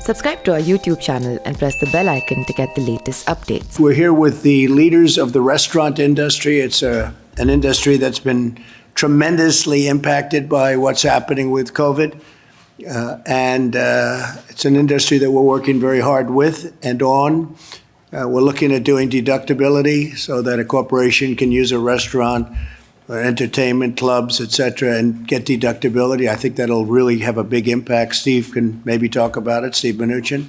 Subscribe to our YouTube channel and press the bell icon to get the latest updates. We're here with the leaders of the restaurant industry. It's an industry that's been tremendously impacted by what's happening with COVID. And it's an industry that we're working very hard with and on. We're looking at doing deductibility so that a corporation can use a restaurant or entertainment clubs, et cetera, and get deductibility. I think that'll really have a big impact. Steve can maybe talk about it, Steve Mnuchin.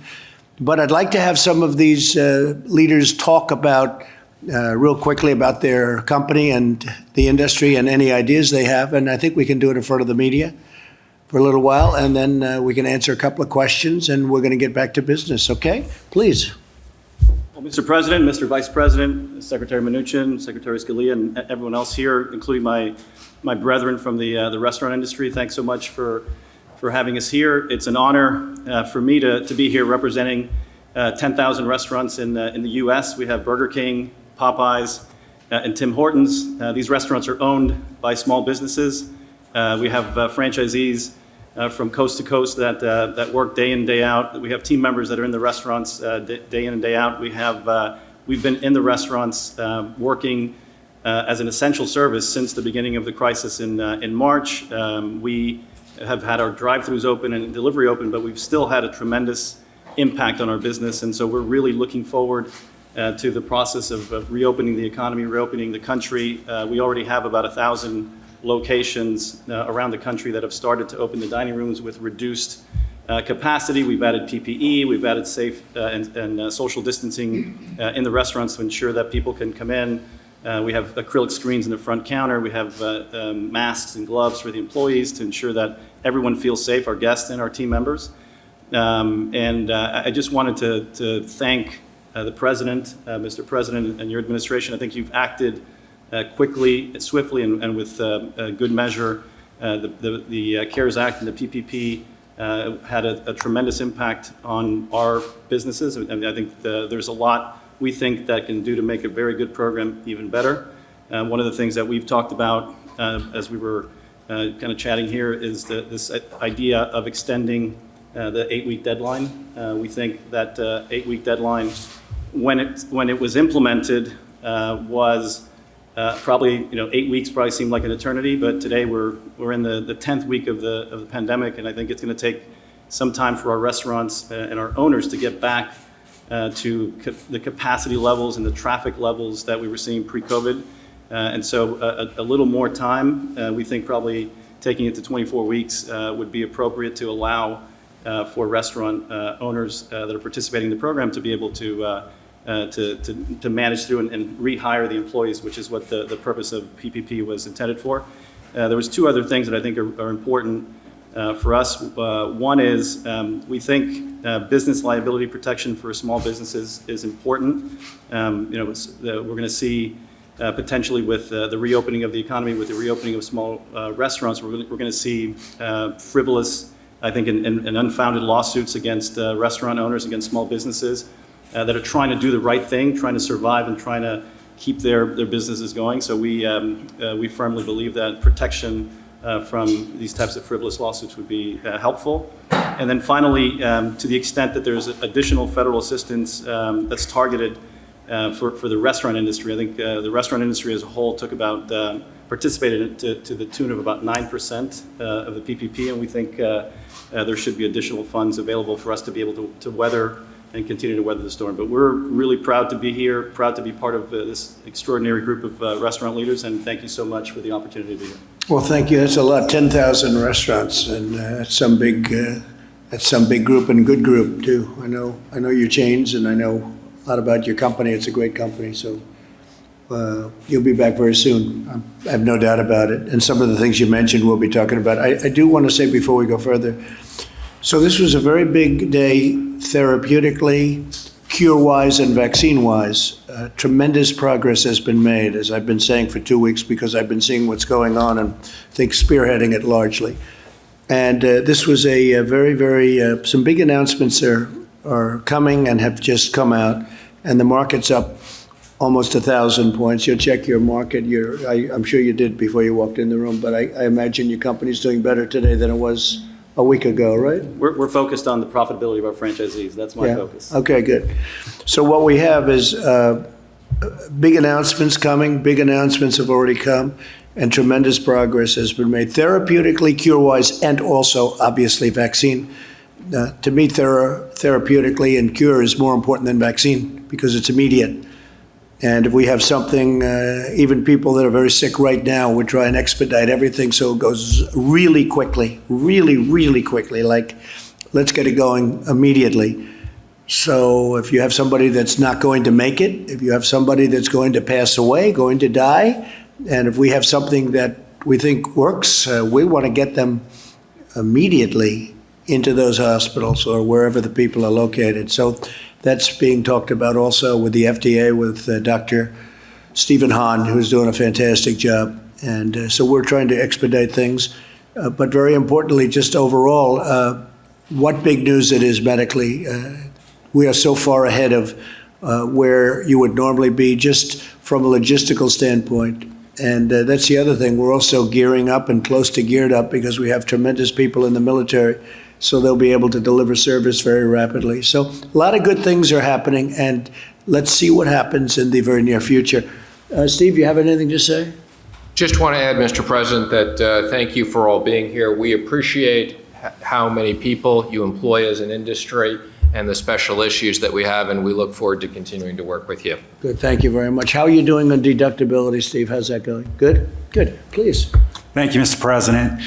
But I'd like to have some of these leaders talk about real quickly about their company and the industry and any ideas they have. And I think we can do it in front of the media for a little while, and then we can answer a couple of questions, and we're going to get back to business. Okay? Please. Well, Mr. President, Mr. Vice President, Secretary Mnuchin, Secretary Scalia, and everyone else here, including my brethren from the restaurant industry, thanks so much for having us here. It's an honor for me to be here representing 10,000 restaurants in the U.S. We have Burger King, Popeyes, and Tim Hortons. These restaurants are owned by small businesses. We have franchisees from coast to coast that work day in, day out. We have team members that are in the restaurants day in and day out. We've been in the restaurants working as an essential service since the beginning of the crisis in March. We have had our drive-thrus open and delivery open, but we've still had a tremendous impact on our business. And so we're really looking forward to the process of reopening the economy, reopening the country. We already have about 1,000 locations around the country that have started to open the dining rooms with reduced capacity. We've added PPE, we've added safe and social distancing in the restaurants to ensure that people can come in. We have acrylic screens in the front counter. We have masks and gloves for the employees to ensure that everyone feels safe, our guests and our team members. I just wanted to thank the President, Mr. President, and your administration. I think you've acted quickly, swiftly, and with good measure. The CARES Act and the PPP had a tremendous impact on our businesses. And I think there's a lot we think that can do to make a very good program even better. One of the things that we've talked about as we were kind of chatting here is this idea of extending the 8-week deadline. We think that 8-week deadline, when it was implemented, was probably 8 weeks probably seemed like an eternity, but today we're in the 10th week of the pandemic, and I think it's going to take some time for our restaurants and our owners to get back to the capacity levels and the traffic levels that we were seeing pre-COVID. And so a little more time, we think probably taking it to 24 weeks would be appropriate to allow for restaurant owners that are participating in the program to be able to manage through and rehire the employees, which is what the purpose of PPP was intended for. There was two other things that I think are important for us. One is we think business liability protection for small businesses is important. We're going to see potentially with the reopening of the economy, with the reopening of small restaurants, we're going to see frivolous, I think, and unfounded lawsuits against restaurant owners, against small businesses that are trying to do the right thing, trying to survive and trying to keep their businesses going. So we firmly believe that protection from these types of frivolous lawsuits would be helpful. And then finally, to the extent that there's additional federal assistance that's targeted for the restaurant industry, I think the restaurant industry as a whole participated to the tune of about 9% of the PPP, and we think there should be additional funds available for us to be able to weather and continue to weather the storm. But we're really proud to be here, proud to be part of this extraordinary group of restaurant leaders, and thank you so much for the opportunity to be here. Well, thank you. That's a lot, 10,000 restaurants, and that's some big group and good group too. I know your chains, and I know a lot about your company. It's a great company, so you'll be back very soon. I have no doubt about it. And some of the things you mentioned we'll be talking about. I do want to say before we go further, so this was a very big day therapeutically, cure-wise, and vaccine-wise. Tremendous progress has been made, as I've been saying for 2 weeks, because I've been seeing what's going on and I think spearheading it largely. And this was a very, very, some big announcements are coming and have just come out, and the market's up almost 1,000 points. You'll check your market. I'm sure you did before you walked in the room, but I imagine your company's doing better today than it was a week ago, right? We're focused on the profitability of our franchisees. That's my Yeah. focus. Okay, good. So what we have is big announcements coming. Big announcements have already come, and tremendous progress has been made therapeutically, cure-wise, and also, obviously, vaccine. To me, therapeutically and cure is more important than vaccine because it's immediate. And if we have something, even people that are very sick right now, we try and expedite everything so it goes really quickly, really, really quickly. Like, let's get it going immediately. So if you have somebody that's not going to make it, if you have somebody that's going to pass away, going to die, and if we have something that we think works, we want to get them immediately into those hospitals or wherever the people are located. So that's being talked about also with the FDA, with Dr. Stephen Hahn, who's doing a fantastic job. And so we're trying to expedite things. But very importantly, just overall, what big news it is medically. We are so far ahead of where you would normally be just from a logistical standpoint. And that's the other thing. We're also gearing up and close to geared up because we have tremendous people in the military, so they'll be able to deliver service very rapidly. So a lot of good things are happening, and let's see what happens in the very near future. Steve, you have anything to say? Just want to add, Mr. President, that thank you for all being here. We appreciate how many people you employ as an industry and the special issues that we have, and we look forward to continuing to work with you. Good, thank you very much. How are you doing on deductibility, Steve? How's that going? Good? Good, please. Thank you, Mr. President.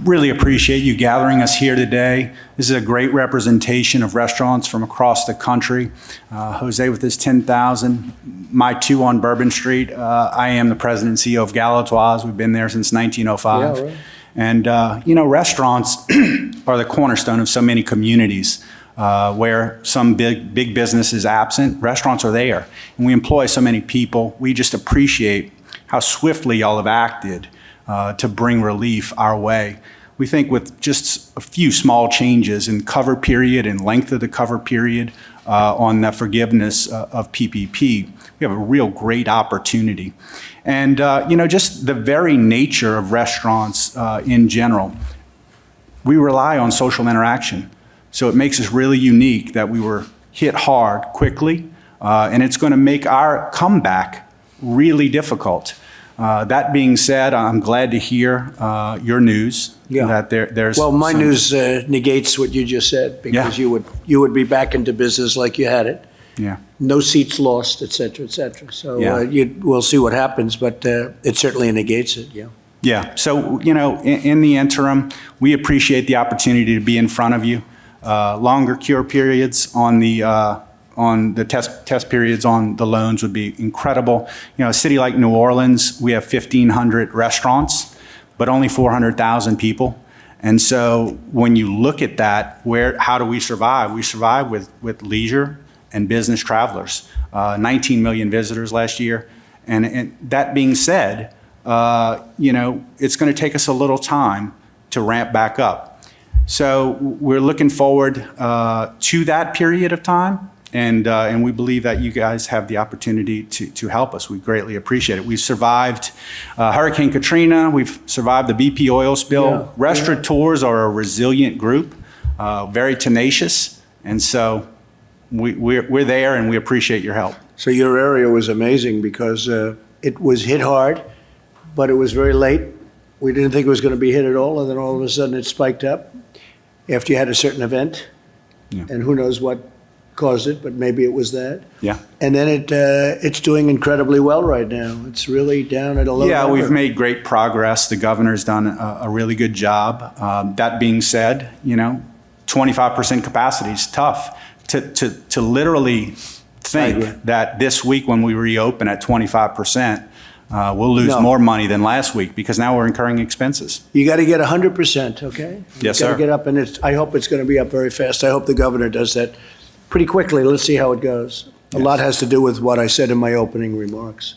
Really appreciate you gathering us here today. This is a great representation of restaurants from across the country. Jose with his 10,000, my 2 on Bourbon Street. I am the president and CEO of Galatoire's. We've been there since 1905. Yeah, right. And, restaurants are the cornerstone of so many communities. Where some big business is absent, restaurants are there. And we employ so many people. We just appreciate how swiftly y'all have acted to bring relief our way. We think with just a few small changes in cover period and length of the cover period on the forgiveness of PPP, we have a real great opportunity. And, just the very nature of restaurants in general, we rely on social interaction. So it makes us really unique that we were hit hard quickly, and it's going to make our comeback really difficult. That being said, I'm glad to hear your news. Yeah. That there's Well, my some- news negates what you just said because Yeah. you would be back into business like you had it. Yeah. No seats lost, et cetera, et cetera. So Yeah. we'll see what happens, but it certainly negates it, yeah. Yeah. So, in the interim, we appreciate the opportunity to be in front of you. Longer cure periods on the test periods on the loans would be incredible. A city like New Orleans, we have 1,500 restaurants, but only 400,000 people. And so when you look at that, how do we survive? We survive with leisure and business travelers. 19 million visitors last year. And that being said, it's going to take us a little time to ramp back up. So we're looking forward to that period of time, and we believe that you guys have the opportunity to help us. We greatly appreciate it. We've survived Hurricane Katrina. We've survived the BP oil spill. Yeah. Restaurateurs are a resilient group, very tenacious, and so we're there, and we appreciate your help. So your area was amazing because it was hit hard, but it was very late. We didn't think it was going to be hit at all, and then all of a sudden it spiked up after you had a certain event. Yeah. And who knows what caused it, but maybe it was that. Yeah. And then it's doing incredibly well right now. It's really down at a low Yeah, number. we've made great progress. The governor's done a really good job. That being said, 25% capacity is tough. To literally I agree. think that this week when we reopen at 25%, we'll lose No. more money than last week because now we're incurring expenses. You got to get 100%, okay? Yes, You got sir. to get up, and I hope it's going to be up very fast. I hope the governor does that pretty quickly. Let's see how it goes. A lot has to do with what I said in my opening remarks.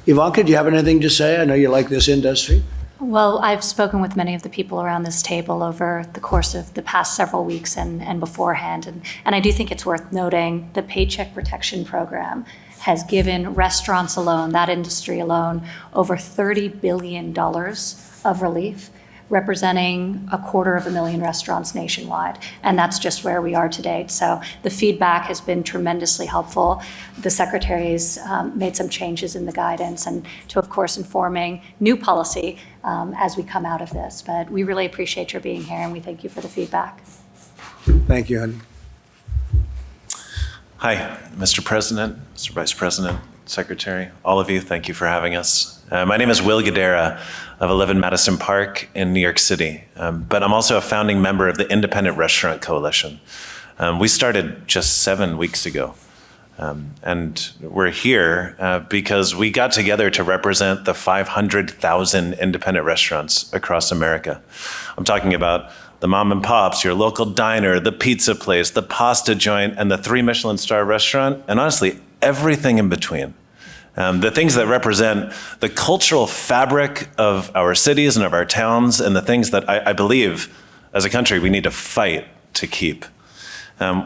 Ivanka, do you have anything to say? I know you like this industry. Well, I've spoken with many of the people around this table over the course of the past several weeks and beforehand, and I do think it's worth noting the Paycheck Protection Program has given restaurants alone, that industry alone, over $30 billion of relief. representing 250,000 restaurants nationwide. And that's just where we are today. So the feedback has been tremendously helpful. The Secretary's made some changes in the guidance and to, of course, informing new policy as we come out of this. But we really appreciate your being here and we thank you for the feedback. Thank you, honey. Hi, Mr. President, Mr. Vice President, Secretary, all of you, thank you for having us. My name is Will Guidera of 11 Madison Park in New York City, but I'm also a founding member of the Independent Restaurant Coalition. We started just 7 weeks ago, and we're here because we got together to represent the 500,000 independent restaurants across America. I'm talking about the mom and pops, your local diner, the pizza place, the pasta joint, and the 3 Michelin star restaurant, and honestly, everything in between. The things that represent the cultural fabric of our cities and of our towns, and the things that I believe, as a country, we need to fight to keep.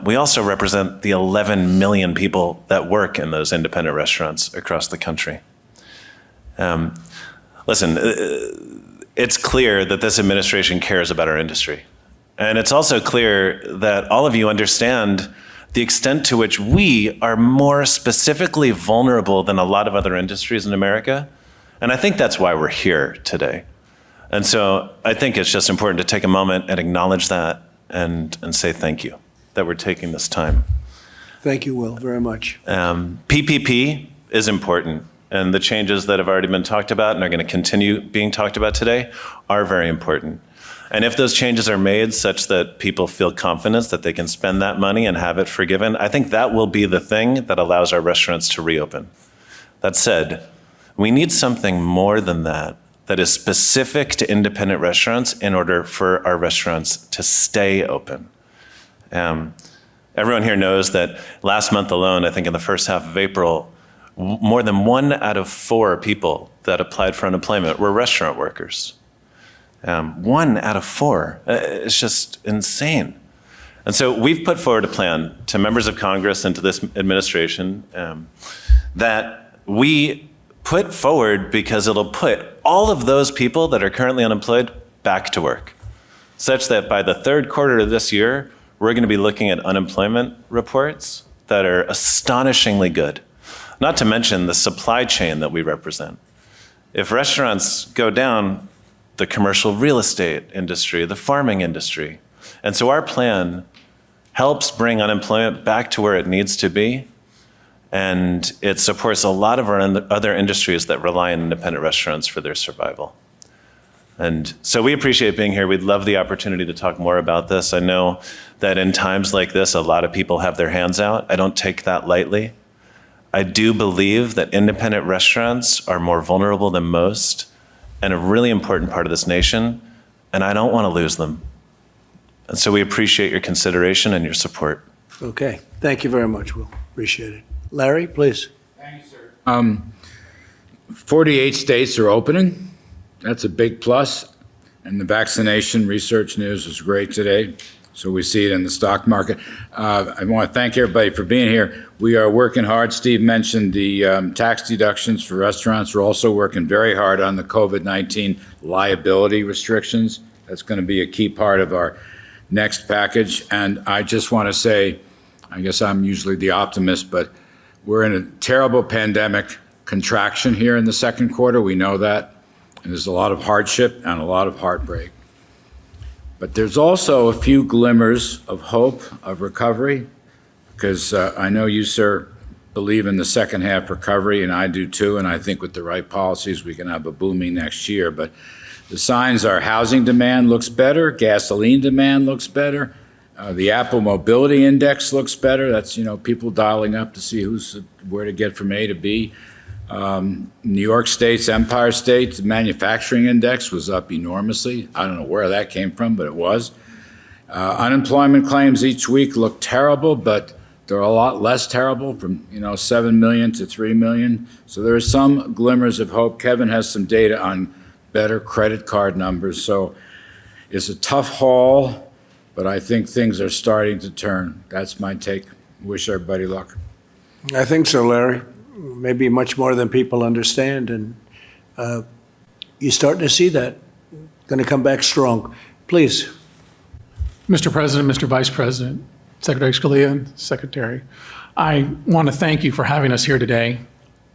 We also represent the 11 million people that work in those independent restaurants across the country. Listen, it's clear that this administration cares about our industry. And it's also clear that all of you understand the extent to which we are more specifically vulnerable than a lot of other industries in America. And I think that's why we're here today. And so I think it's just important to take a moment and acknowledge that and say thank you that we're taking this time. Thank you, Will, very much. PPP is important. And the changes that have already been talked about and are going to continue being talked about today are very important. And if those changes are made such that people feel confidence that they can spend that money and have it forgiven, I think that will be the thing that allows our restaurants to reopen. That said, we need something more than that is specific to independent restaurants in order for our restaurants to stay open. Everyone here knows that last month alone, I think in the first half of April, more than 1 out of 4 people that applied for unemployment were restaurant workers. 1 out of 4. It's just insane. And so we've put forward a plan to members of Congress and to this administration that we put forward because it'll put all of those people that are currently unemployed back to work, such that by the 3rd quarter of this year, we're going to be looking at unemployment reports that are astonishingly good. Not to mention the supply chain that we represent. If restaurants go down, the commercial real estate industry, the farming industry. And so our plan helps bring unemployment back to where it needs to be. And it supports a lot of our other industries that rely on independent restaurants for their survival. And so we appreciate being here. We'd love the opportunity to talk more about this. I know that in times like this, a lot of people have their hands out. I don't take that lightly. I do believe that independent restaurants are more vulnerable than most and a really important part of this nation, and I don't want to lose them. And so we appreciate your consideration and your support. Okay, thank you very much, Will. Appreciate it. Larry, please. Thank you, sir. 48 states are opening. That's a big plus. And the vaccination research news was great today. So we see it in the stock market. I want to thank everybody for being here. We are working hard. Steve mentioned the tax deductions for restaurants. We're also working very hard on the COVID-19 liability restrictions. That's going to be a key part of our next package. And I just want to say, I guess I'm usually the optimist, but we're in a terrible pandemic contraction here in the 2nd quarter. We know that. And there's a lot of hardship and a lot of heartbreak. But there's also a few glimmers of hope, of recovery, because I know you, sir, believe in the second half recovery, and I do too, and I think with the right policies, we can have a booming next year. But the signs are housing demand looks better, gasoline demand looks better, the Apple Mobility Index looks better. That's, people dialing up to see where to get from A to B. New York State's Empire State Manufacturing Index was up enormously. I don't know where that came from, but it was. Unemployment claims each week look terrible, but they're a lot less terrible, from 7 million to 3 million. So there are some glimmers of hope. Kevin has some data on better credit card numbers. So it's a tough haul, but I think things are starting to turn. That's my take. Wish everybody luck. I think so, Larry. Maybe much more than people understand, and you're starting to see that. going to come back strong. Please. Mr. President, Mr. Vice President, Secretary Scalia, Secretary, I want to thank you for having us here today.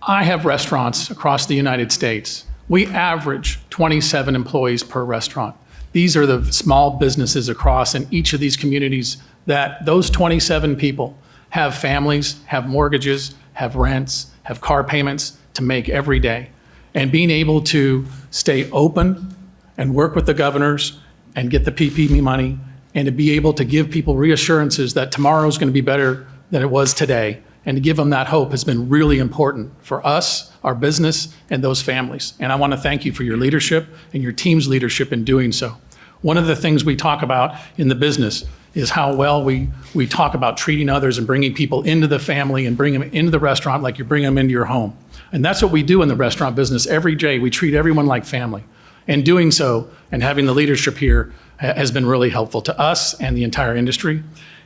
I have restaurants across the United States. We average 27 employees per restaurant. These are the small businesses across in each of these communities that those 27 people have families, have mortgages, have rents, have car payments to make every day. And being able to stay open and work with the governors and get the PPP money and to be able to give people reassurances that tomorrow is going to be better than it was today and to give them that hope has been really important for us, our business, and those families. And I want to thank you for your leadership and your team's leadership in doing so. One of the things we talk about in the business is how well we talk about treating others and bringing people into the family and bringing them into the restaurant like you bring them into your home. And that's what we do in the restaurant business every day. We treat everyone like family. And doing so and having the leadership here has been really helpful to us and the entire industry.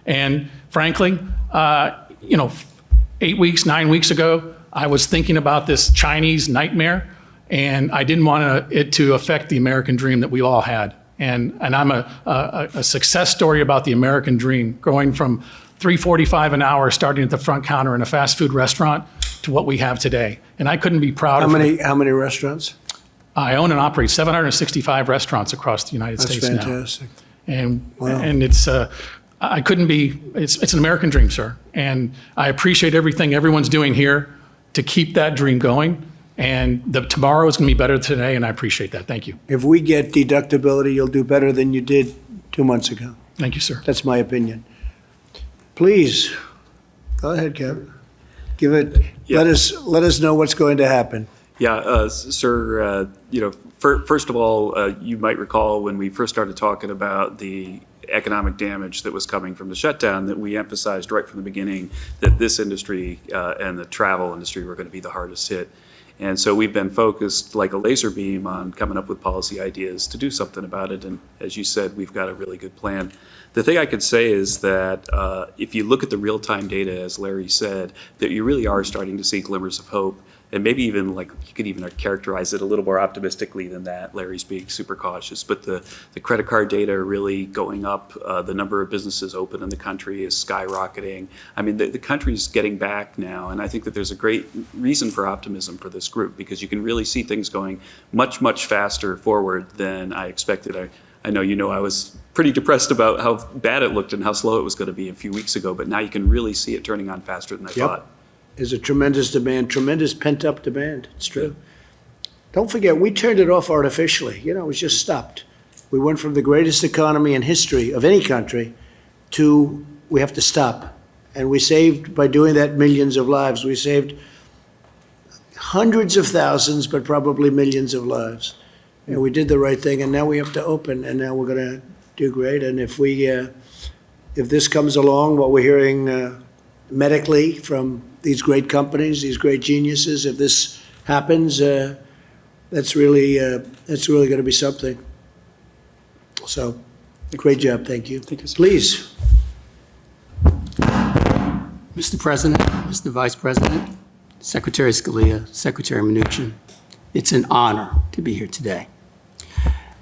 And frankly, 8 weeks, 9 weeks ago, I was thinking about this Chinese nightmare, and I didn't want it to affect the American dream that we all had. And I'm a success story about the American dream, going from $3.45 an hour starting at the front counter in a fast food restaurant to what we have today. And I couldn't be prouder. How many restaurants? I own and operate 765 restaurants across the United States now. That's fantastic. And Wow. and it's I couldn't be. It's an American dream, sir. And I appreciate everything everyone's doing here to keep that dream going. And tomorrow is going to be better than today, and I appreciate that. Thank you. If we get deductibility, you'll do better than you did 2 months ago. Thank you, sir. That's my opinion. Please, go ahead, Kevin. Give it. Yeah. Let us know what's going to happen. Yeah, sir, first of all, you might recall when we first started talking about the economic damage that was coming from the shutdown, that we emphasized right from the beginning that this industry and the travel industry were going to be the hardest hit. And so we've been focused like a laser beam on coming up with policy ideas to do something about it. And as you said, we've got a really good plan. The thing I could say is that if you look at the real-time data, as Larry said, that you really are starting to see glimmers of hope. And maybe even like you could even characterize it a little more optimistically than that. Larry's being super cautious, but the credit card data are really going up. The number of businesses open in the country is skyrocketing. I mean, the country's getting back now, and I think that there's a great reason for optimism for this group because you can really see things going much, much faster forward than I expected. I know I was pretty depressed about how bad it looked and how slow it was going to be a few weeks ago, but now you can really see it turning on faster than I thought. There's a tremendous demand, tremendous pent-up demand. It's true. Don't forget, we turned it off artificially. It was just stopped. We went from the greatest economy in history of any country to we have to stop. And we saved, by doing that, millions of lives. We saved hundreds of thousands, but probably millions of lives. And we did the right thing, and now we have to open, and now we're going to do great. And if this comes along, what we're hearing medically from these great companies, these great geniuses, if this happens, that's really going to be something. So, great job. Thank you. Thank you, sir. Please. Mr. President, Mr. Vice President, Secretary Scalia, Secretary Mnuchin, it's an honor to be here today.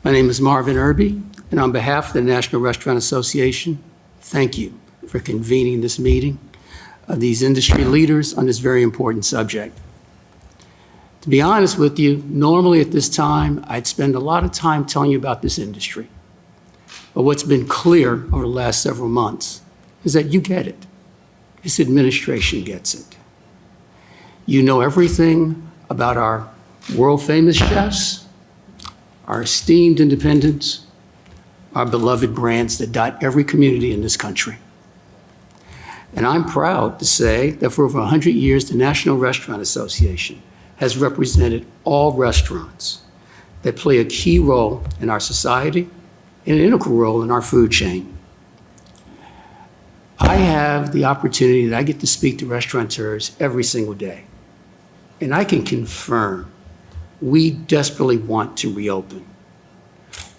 My name is Marvin Irby, and on behalf of the National Restaurant Association, thank you for convening this meeting of these industry leaders on this very important subject. To be honest with you, normally at this time, I'd spend a lot of time telling you about this industry. But what's been clear over the last several months is that you get it. This administration gets it. You know everything about our world-famous chefs, our esteemed independents, our beloved brands that dot every community in this country. And I'm proud to say that for over 100 years, the National Restaurant Association has represented all restaurants that play a key role in our society and an integral role in our food chain. I have the opportunity that I get to speak to restaurateurs every single day. And I can confirm we desperately want to reopen.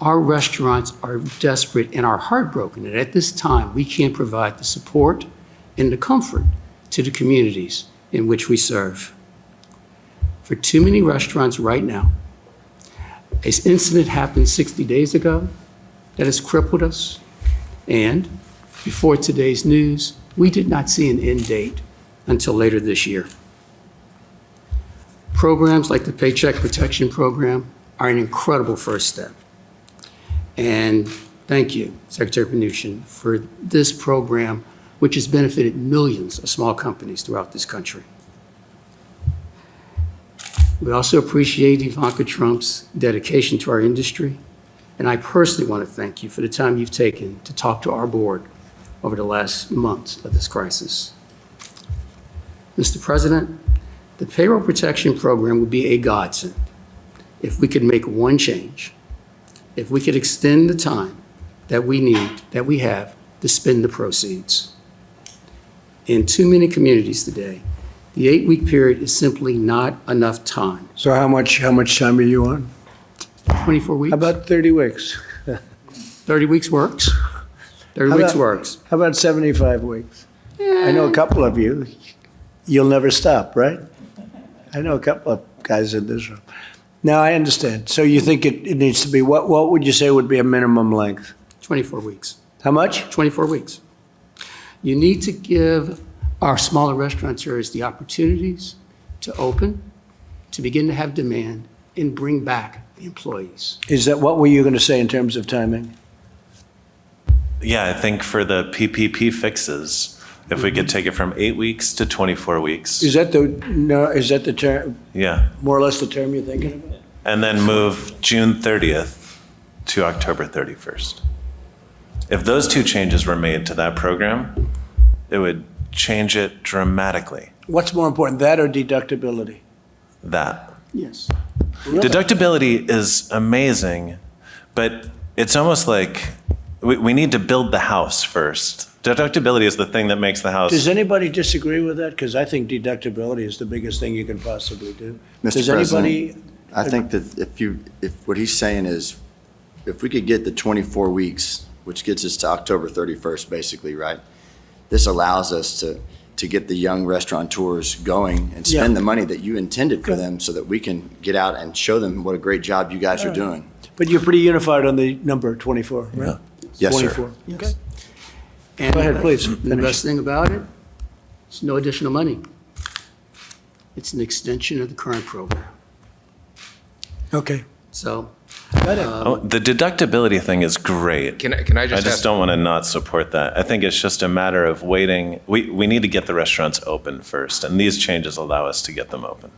Our restaurants are desperate and are heartbroken that at this time we can't provide the support and the comfort to the communities in which we serve. For too many restaurants right now, An incident happened 60 days ago that has crippled us, and before today's news, we did not see an end date until later this year. Programs like the Paycheck Protection Program are an incredible first step. And thank you, Secretary Mnuchin, for this program, which has benefited millions of small companies throughout this country. We also appreciate Ivanka Trump's dedication to our industry, and I personally want to thank you for the time you've taken to talk to our board over the last months of this crisis. Mr. President, the Payroll Protection Program would be a godsend if we could make one change, if we could extend the time that we have to spend the proceeds. In too many communities today, the 8-week period is simply not enough time. So how much time are you on? 24 weeks? How about 30 weeks? 30 weeks works. 30 weeks works. How about 75 weeks? I know a couple of you. You'll never stop, right? I know a couple of guys in this room. Now, I understand. So you think it needs to be, what would you say would be a minimum length? 24 weeks. How much? 24 weeks. You need to give our smaller restaurateurs the opportunities to open, to begin to have demand, and bring back the employees. Is that, what were you going to say in terms of timing? Yeah, I think for the PPP fixes, if we could take it from 8 weeks to 24 weeks. Is that the term, Yeah. more or less the term you're thinking about? And then move June 30th to October 31st. If those two changes were made to that program, it would change it dramatically. What's more important, that or deductibility? That. Yes. Deductibility is amazing, but it's almost like we need to build the house first. Deductibility is the thing that makes the house. Does anybody disagree with that? Because I think deductibility is the biggest thing you can possibly do. Mr. Does President, anybody? I think that if what he's saying is, if we could get the 24 weeks, which gets us to October 31st, basically, right? This allows us to get the young restaurateurs going and spend the money that you intended for them so that we can get out and show them what a great job you guys are doing. But you're pretty unified on the number 24, right? Yes, sir. 24. Yes. And Go ahead, please. The Finish. best thing about it, it's no additional money. It's an extension of the current program. Okay. So, The deductibility thing is great. Can I I just just ask? don't want to not support that. I think it's just a matter of waiting. We need to get the restaurants open first, and these changes allow us to get them open.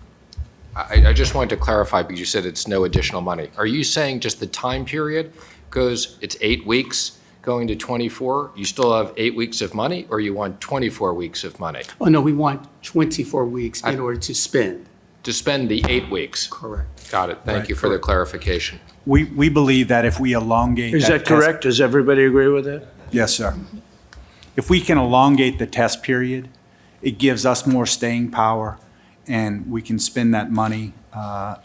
I just wanted to clarify, because you said it's no additional money. Are you saying just the time period goes, it's 8 weeks going to 24? You still have 8 weeks of money, or you want 24 weeks of money? oh no, we want 24 weeks in order to spend. To spend the 8 weeks? Correct. Got it. Thank you for the clarification. We believe that if we elongate. Is that test- correct? Does everybody agree with that? Yes, sir. If we can elongate the test period, it gives us more staying power, and we can spend that money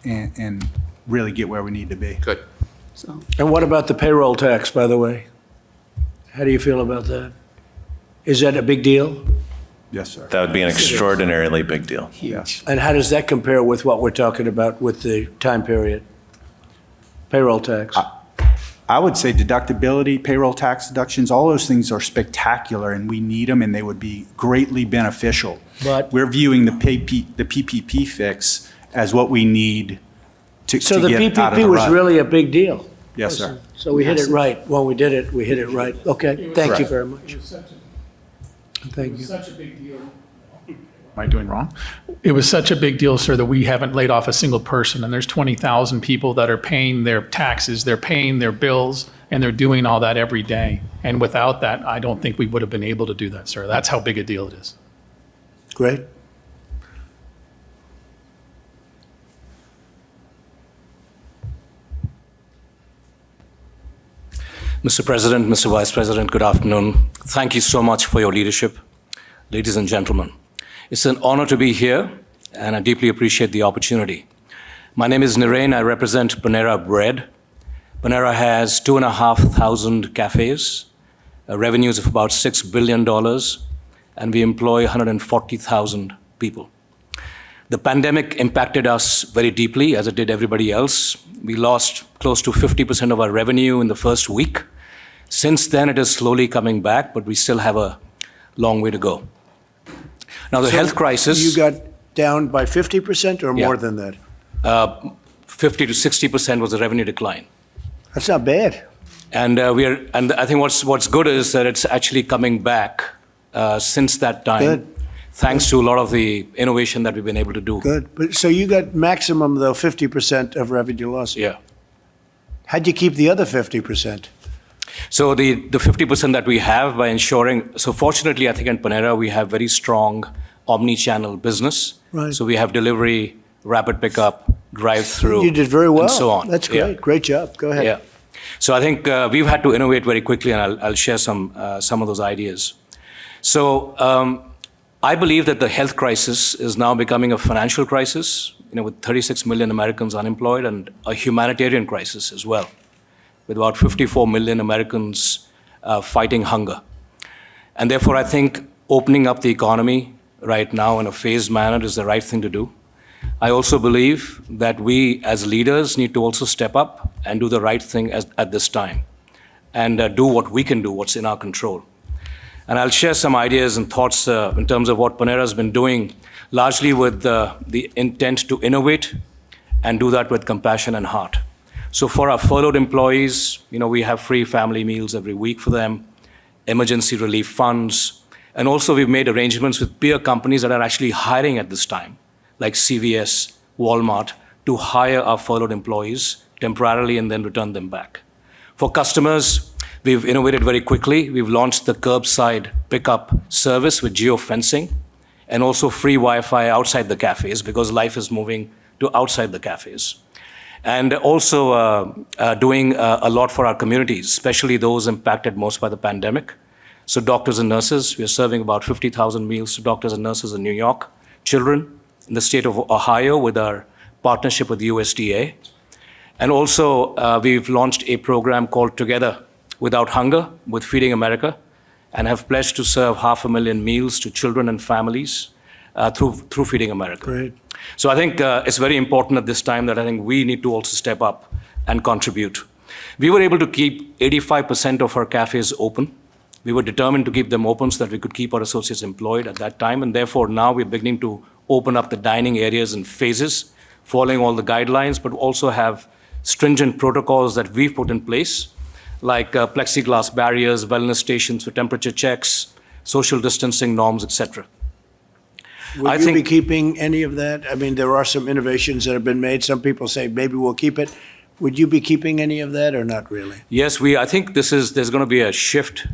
and really get where we need to be. Good. So, And what about the payroll tax, by the way? How do you feel about that? Is that a big deal? Yes, sir. That would be an extraordinarily big deal. Yes. And how does that compare with what we're talking about with the time period? Payroll tax? I would say deductibility, payroll tax deductions, all those things are spectacular, and we need them, and they would be greatly beneficial. But- We're viewing the PPP fix as what we need to So the get out of PPP the was rut. really a big deal. Yes, sir. So we hit it right. When we did it, we hit it right. Okay, thank you very much. Thank you. Such a big deal. Am I doing wrong? It was such a big deal, sir, that we haven't laid off a single person, and there's 20,000 people that are paying their taxes, they're paying their bills, and they're doing all that every day. And without that, I don't think we would have been able to do that, sir. That's how big a deal it is. Great. Mr. President, Mr. Vice President, good afternoon. Thank you so much for your leadership. Ladies and gentlemen, it's an honor to be here, and I deeply appreciate the opportunity. My name is Nirain. I represent Panera Bread. Panera has 2,500 cafes, revenues of about $6 billion, and we employ 140,000 people. The pandemic impacted us very deeply, as it did everybody else. We lost close to 50% of our revenue in the first week. Since then, it is slowly coming back, but we still have a long way to go. Now, the health crisis... You got down by 50% or more than that? 50 to 60% was the revenue decline. That's not bad. And I think what's good is that it's actually coming back since that time. Good. Thanks to a lot of the innovation that we've been able to do. Good. But so you got maximum, though, 50% of revenue loss. Yeah. How'd you keep the other 50%? So the 50% that we have by ensuring, so fortunately, I think in Panera, we have very strong omni-channel business. Right. So we have delivery, rapid pickup, drive-through. You did very well. And so on. That's great. Yeah. Great job. Go ahead. Yeah. So I think we've had to innovate very quickly, and I'll share some of those ideas. So I believe that the health crisis is now becoming a financial crisis, with 36 million Americans unemployed, and a humanitarian crisis as well, with about 54 million Americans fighting hunger. And therefore, I think opening up the economy right now in a phased manner is the right thing to do. I also believe that we as leaders need to also step up and do the right thing at this time, and do what we can do, what's in our control. And I'll share some ideas and thoughts in terms of what Panera has been doing, largely with the intent to innovate and do that with compassion and heart. So for our furloughed employees, we have free family meals every week for them, emergency relief funds, and also we've made arrangements with peer companies that are actually hiring at this time, like CVS, Walmart, to hire our furloughed employees temporarily and then return them back. For customers, we've innovated very quickly. We've launched the curbside pickup service with geofencing and also free Wi-Fi outside the cafes, because life is moving to outside the cafes. And also doing a lot for our communities, especially those impacted most by the pandemic. So doctors and nurses, we're serving about 50,000 meals to doctors and nurses in New York, children in the state of Ohio with our partnership with USDA. And also we've launched a program called Together Without Hunger with Feeding America, and have pledged to serve 500,000 meals to children and families through Feeding America. Great. So I think it's very important at this time that I think we need to also step up and contribute. We were able to keep 85% of our cafes open. We were determined to keep them open so that we could keep our associates employed at that time, and therefore now we're beginning to open up the dining areas in phases, following all the guidelines, but also have stringent protocols that we've put in place, like plexiglass barriers, wellness stations for temperature checks, social distancing norms, etc. Will you be keeping any of that? I mean, there are some innovations that have been made. Some people say maybe we'll keep it. Would you be keeping any of that or not really? Yes, I think there's going to be a shift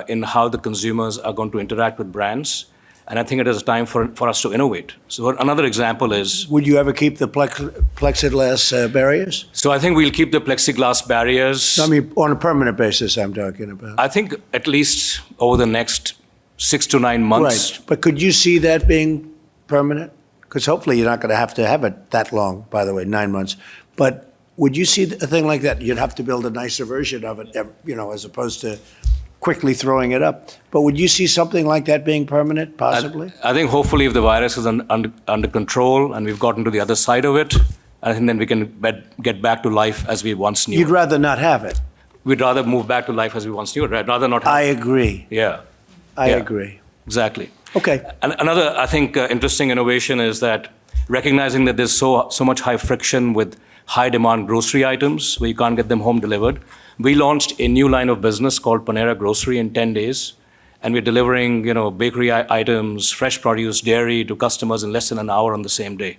in how the consumers are going to interact with brands. And I think it is time for us to innovate. So another example is... Would you ever keep the plexiglass barriers? So I think we'll keep the plexiglass barriers. I mean, on a permanent basis, I'm talking about. I think at least over the next 6 to 9 months. Right, but could you see that being permanent? Because hopefully you're not going to have it that long, by the way, 9 months. But would you see a thing like that? You'd have to build a nicer version of it, as opposed to quickly throwing it up. But would you see something like that being permanent, possibly? I think hopefully if the virus is under control and we've gotten to the other side of it, I think then we can get back to life as we once knew. You'd rather not have it? We'd rather move back to life as we once knew it. I'd rather not have I agree. Yeah. I agree. Exactly. Okay. And another, I think, interesting innovation is that recognizing that there's so much high friction with high demand grocery items where you can't get them home delivered, we launched a new line of business called Panera Grocery in 10 days. And we're delivering, bakery items, fresh produce, dairy to customers in less than an hour on the same day.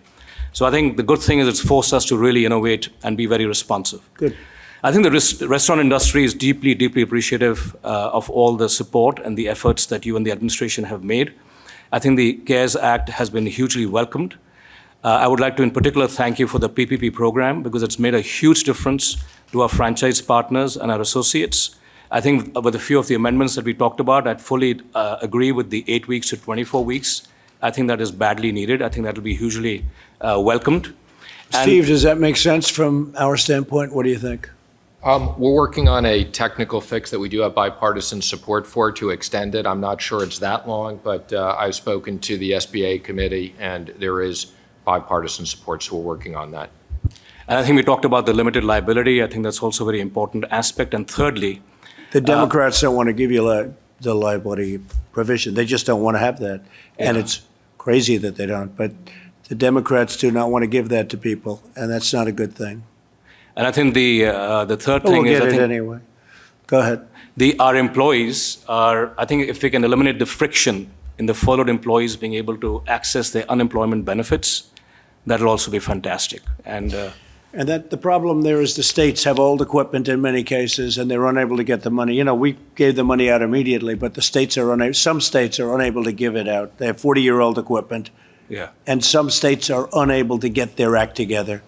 So I think the good thing is it's forced us to really innovate and be very responsive. Good. I think the restaurant industry is deeply, deeply appreciative of all the support and the efforts that you and the administration have made. I think the CARES Act has been hugely welcomed. I would like to in particular thank you for the PPP program, because it's made a huge difference to our franchise partners and our associates. I think with a few of the amendments that we talked about, I'd fully agree with the 8 weeks to 24 weeks. I think that is badly needed. I think that will be hugely welcomed. Steve, does that make sense from our standpoint? What do you think? We're working on a technical fix that we do have bipartisan support for to extend it. I'm not sure it's that long, but I've spoken to the SBA committee, and there is bipartisan support, so we're working on that. And I think we talked about the limited liability. I think that's also a very important aspect. And thirdly, The Democrats don't want to give you the liability provision. They just don't want to have that. And Yeah. it's crazy that they don't. But the Democrats do not want to give that to people, and that's not a good thing. and I think the third But we'll thing is, get I it think anyway. Go ahead. our employees are, I think if we can eliminate the friction in the furloughed employees being able to access their unemployment benefits, that'll also be fantastic. And that the problem there is the states have old equipment in many cases, and they're unable to get the money. You know, we gave the money out immediately, but the states are unable. Some states are unable to give it out. They have 40-year-old equipment, Yeah. and some states are unable to get their act together.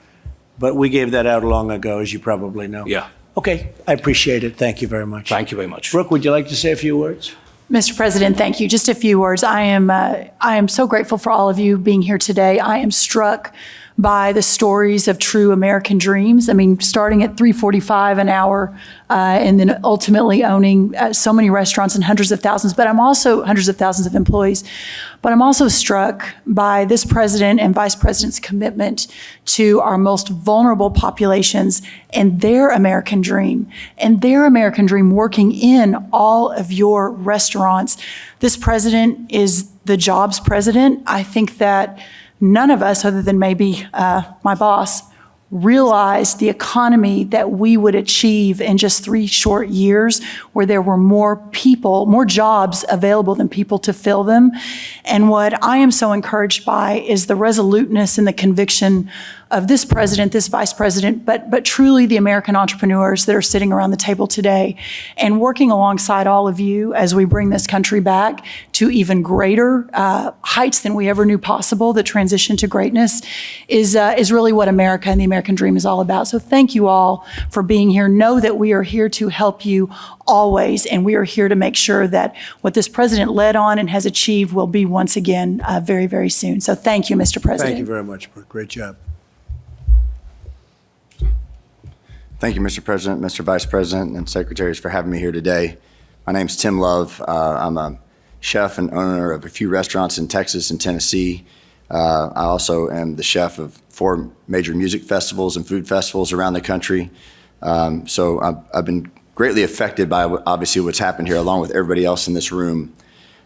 But we gave that out long ago, as you probably know. Yeah. Okay, I appreciate it. Thank you very much. Thank you very much. Brooke, would you like to say a few words? Mr. President, thank you. Just a few words. I am so grateful for all of you being here today. I am struck by the stories of true American dreams. I mean, starting at $3.45 an hour, and then ultimately owning so many restaurants and hundreds of thousands. But I'm also hundreds of thousands of employees. But I'm also struck by this president and vice president's commitment to our most vulnerable populations and their American dream, working in all of your restaurants. This president is the jobs president. I think that none of us, other than maybe my boss, realized the economy that we would achieve in just 3 short years, where there were more people, more jobs available than people to fill them. And what I am so encouraged by is the resoluteness and the conviction of this president, this vice president, but truly the American entrepreneurs that are sitting around the table today and working alongside all of you as we bring this country back to even greater heights than we ever knew possible. The transition to greatness is really what America and the American dream is all about. So thank you all for being here. Know that we are here to help you always, and we are here to make sure that what this president led on and has achieved will be once again very, very soon. So thank you, Mr. President. Thank you very much, Brooke. Great job. Thank you, Mr. President, Mr. Vice President, and Secretaries for having me here today. My name's Tim Love. I'm a chef and owner of a few restaurants in Texas and Tennessee. I also am the chef of 4 major music festivals and food festivals around the country. So I've been greatly affected by obviously what's happened here, along with everybody else in this room.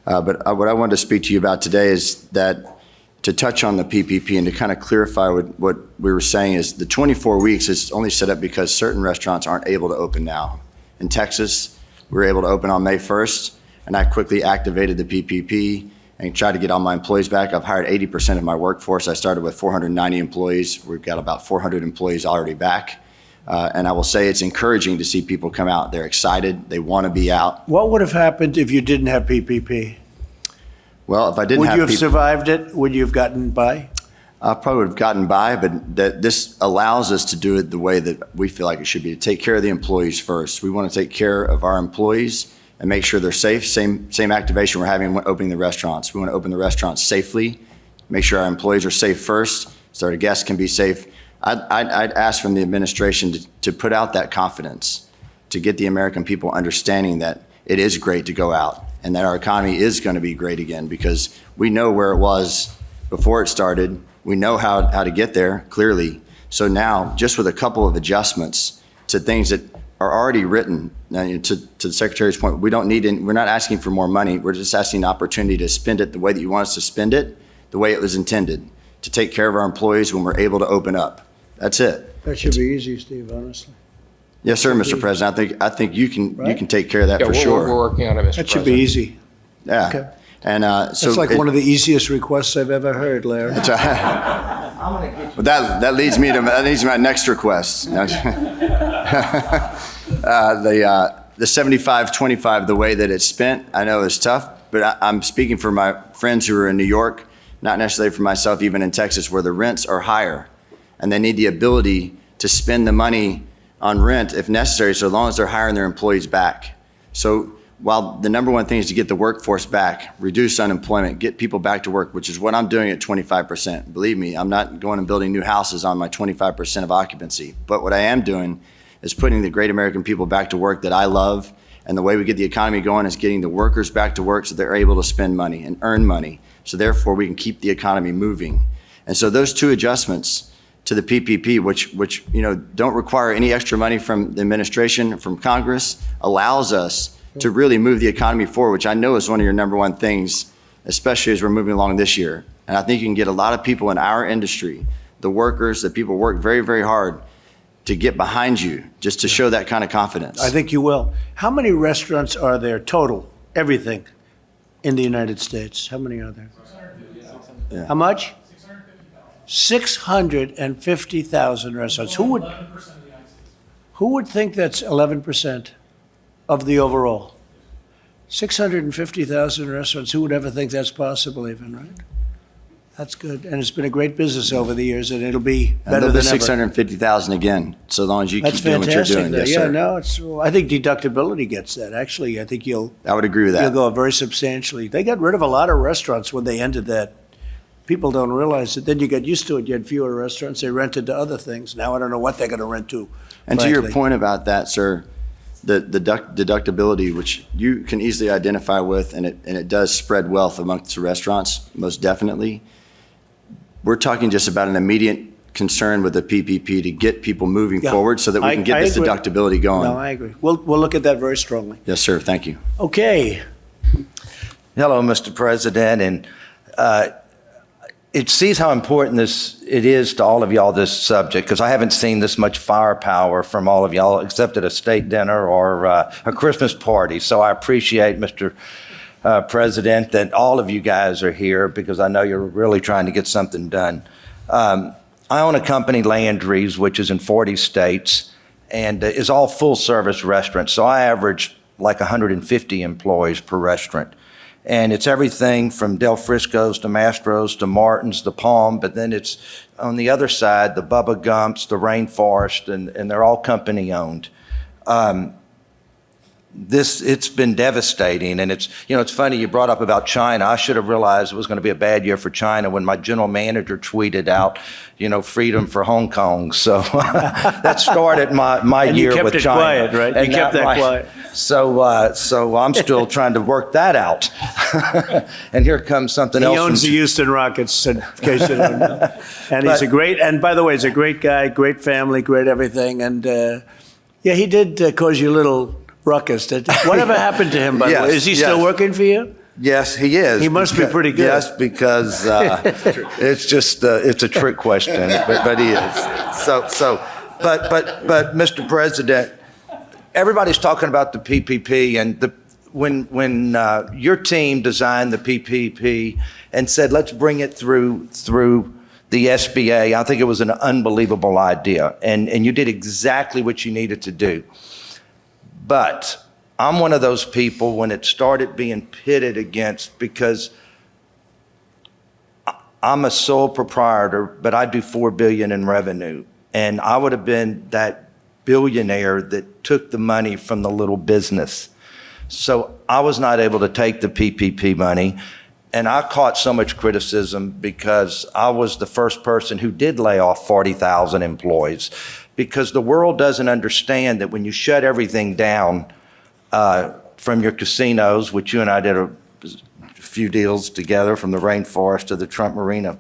But what I wanted to speak to you about today is that to touch on the PPP and to kind of clarify what we were saying is the 24 weeks is only set up because certain restaurants aren't able to open now. In Texas, we were able to open on May 1st, and I quickly activated the PPP and tried to get all my employees back. I've hired 80% of my workforce. I started with 490 employees. We've got about 400 employees already back. And I will say it's encouraging to see people come out. They're excited. They want to be out. What would have happened if you didn't have PPP? Well, if I didn't Would have you have people, survived it? Would you have gotten by? I probably would have gotten by, but this allows us to do it the way that we feel like it should be, to take care of the employees first. We want to take care of our employees and make sure they're safe. Same activation we're having when opening the restaurants. We want to open the restaurants safely, make sure our employees are safe first, so our guests can be safe. I'd ask from the administration to put out that confidence, to get the American people understanding that it is great to go out and that our economy is going to be great again, because we know where it was before it started. We know how to get there, clearly. So now, just with a couple of adjustments to things that are already written, to the Secretary's point, we're not asking for more money. We're just asking the opportunity to spend it the way that you want us to spend it, the way it was intended, to take care of our employees when we're able to open up. That's it. That should be easy, Steve, honestly. Yes, sir, Mr. President. I think you can take care of that for we're sure. working on it, Mr. That President. should be easy. Yeah. Okay. And That's like one of the easiest requests I've ever heard, Larry. But that leads me to my next request. The 75-25, the way that it's spent, I know is tough, but I'm speaking for my friends who are in New York, not necessarily for myself, even in Texas, where the rents are higher, and they need the ability to spend the money on rent if necessary, so long as they're hiring their employees back. So while the number one thing is to get the workforce back, reduce unemployment, get people back to work, which is what I'm doing at 25%. Believe me, I'm not going and building new houses on my 25% of occupancy. But what I am doing is putting the great American people back to work that I love. And the way we get the economy going is getting the workers back to work so they're able to spend money and earn money. So therefore, we can keep the economy moving. And so those two adjustments to the PPP, which don't require any extra money from the administration, from Congress, allows us to really move the economy forward, which I know is one of your number one things, especially as we're moving along this year. And I think you can get a lot of people in our industry, the workers, the people work very, very hard to get behind you, just to show that kind of confidence. I think you will. How many restaurants are there total, everything, in the United States? How many are there? Yeah. How much? 650,000 restaurants. Who would think that's 11% of the overall? 650,000 restaurants. Who would ever think that's possible even, right? That's good. And it's been a great business over the years, and it'll be better than ever. 650,000 again, so long as you keep doing what you're doing. That's Yes, fantastic. sir. No, I think deductibility gets that. Actually, I think I would agree with that. you'll go very substantially. They got rid of a lot of restaurants when they ended that. People don't realize it. Then you get used to it. You had fewer restaurants. They rented to other things. Now I don't know what they're going to rent to. And to your frankly. point about that, sir, the deductibility, which you can easily identify with, and it does spread wealth amongst the restaurants, most definitely. We're talking just about an immediate concern with the PPP to get people moving forward so that we can get this agree. deductibility going. No, I agree. We'll look at that very strongly. Yes, sir. Thank you. Okay. Hello, Mr. President, and it sees how important it is to all of y'all, this subject, because I haven't seen this much firepower from all of y'all except at a state dinner or a Christmas party. So I appreciate, Mr. President, that all of you guys are here because I know you're really trying to get something done. I own a company, Landry's, which is in 40 states and is all full-service restaurants. So I average like 150 employees per restaurant. And it's everything from Del Frisco's to Mastro's to Martin's, the Palm, but then it's on the other side, the Bubba Gump's, the Rainforest, and they're all company-owned. It's been devastating, and it's funny you brought up about China. I should have realized it was going to be a bad year for China when my general manager tweeted out, freedom for Hong Kong. So that started my year with China. And you kept it quiet, right? You kept that quiet. So I'm still trying to work that out. And here comes something else. He owns the Houston Rockets, in case you don't know. And and by the way, he's a great guy, great family, great everything. And he did cause you a little ruckus. Whatever happened to him, by the way? Is he still working for you? Yes, he is. He must be pretty good. Yes, because it's just it's a trick question, but he is. But Mr. President, everybody's talking about the PPP, and when your team designed the PPP and said let's bring it through the SBA, I think it was an unbelievable idea, and you did exactly what you needed to do. But I'm one of those people when it started being pitted against, because I'm a sole proprietor, but I do $4 billion in revenue. And I would have been that billionaire that took the money from the little business. So I was not able to take the PPP money. And I caught so much criticism because I was the first person who did lay off 40,000 employees. Because the world doesn't understand that when you shut everything down from your casinos, which you and I did a few deals together, from the Rainforest to the Trump Marina,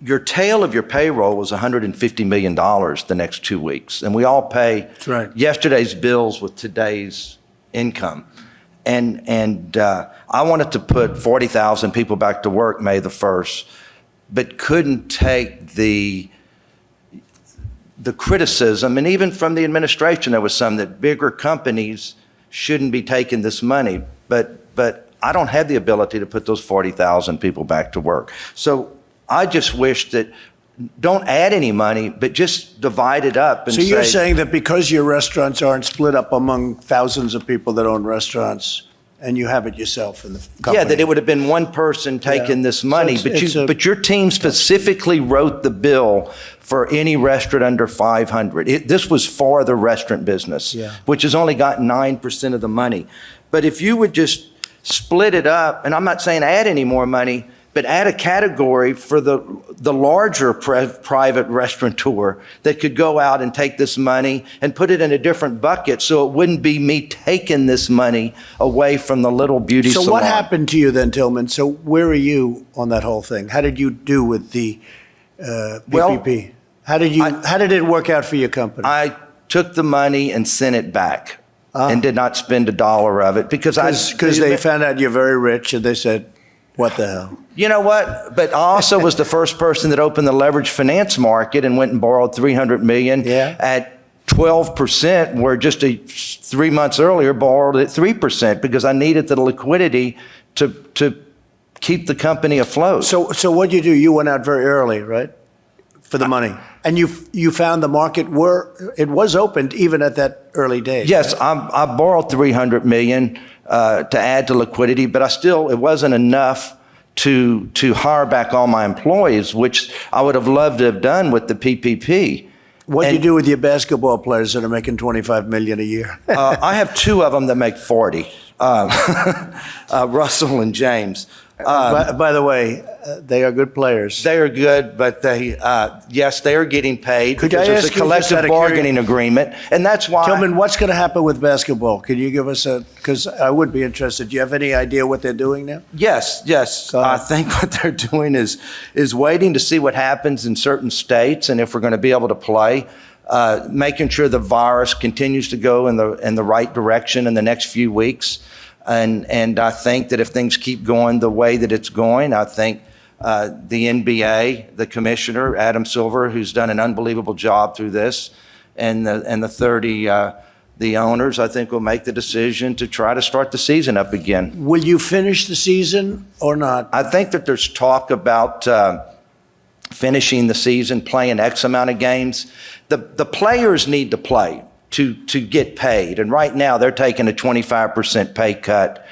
your tail of your payroll was $150 million the next 2 weeks. And we all pay yesterday's bills with today's income. And I wanted to put 40,000 people back to work May the 1st, but couldn't take the criticism, and even from the administration, there was some that bigger companies shouldn't be taking this money, but I don't have the ability to put those 40,000 people back to work. So I just wish that don't add any money, but just divide it up and So you're saying that because your restaurants aren't split up among thousands of people that own restaurants, and you have it yourself in the company? Yeah, that it would have been one person taking this money, So but your team specifically wrote the bill for any restaurant under 500. This was for the restaurant business, which has only got 9% of the money. But if you would just split it up, and I'm not saying add any more money, but add a category for the larger private restaurateur that could go out and take this money and put it in a different bucket so it wouldn't be me taking this money away from the little beauty salon. So what happened to you then, Tillman? So where are you on that whole thing? How did you do with the PPP? How did it work out for your company? I took the money and sent it back and did not spend a dollar of it because they found out you're very rich and they said, what the hell? You know what? But I also was the first person that opened the leveraged finance market and went and borrowed $300 million at 12%, where just 3 months earlier borrowed at 3% because I needed the liquidity to keep the company afloat. So what did you do? You went out very early, right, for the money, and you found the market it was opened even at that early days. Yes, right? I borrowed $300 million to add to liquidity, but it wasn't enough to hire back all my employees, which I would have loved to have done with the PPP. What do you do with your basketball players that are making $25 million a year? I have 2 of them that make 40, Russell and James. By the way, they are good players. They are good, but yes, they are getting paid Could because I there's ask a you collective bargaining agreement, and that's why. Tillman, what's going to happen with basketball? Can you give us because I would be interested. Do you have any idea what they're doing now? Yes. I think what they're doing is waiting to see what happens in certain states and if we're going to be able to play. Making sure the virus continues to go in the right direction in the next few weeks. And I think that if things keep going the way that it's going, I think the NBA, the commissioner, Adam Silver, who's done an unbelievable job through this, and the owners, I think, will make the decision to try to start the season up again. Will you finish the season or not? I think that there's talk about finishing the season, playing X amount of games. The players need to play to get paid. And right now they're taking a 25% pay cut.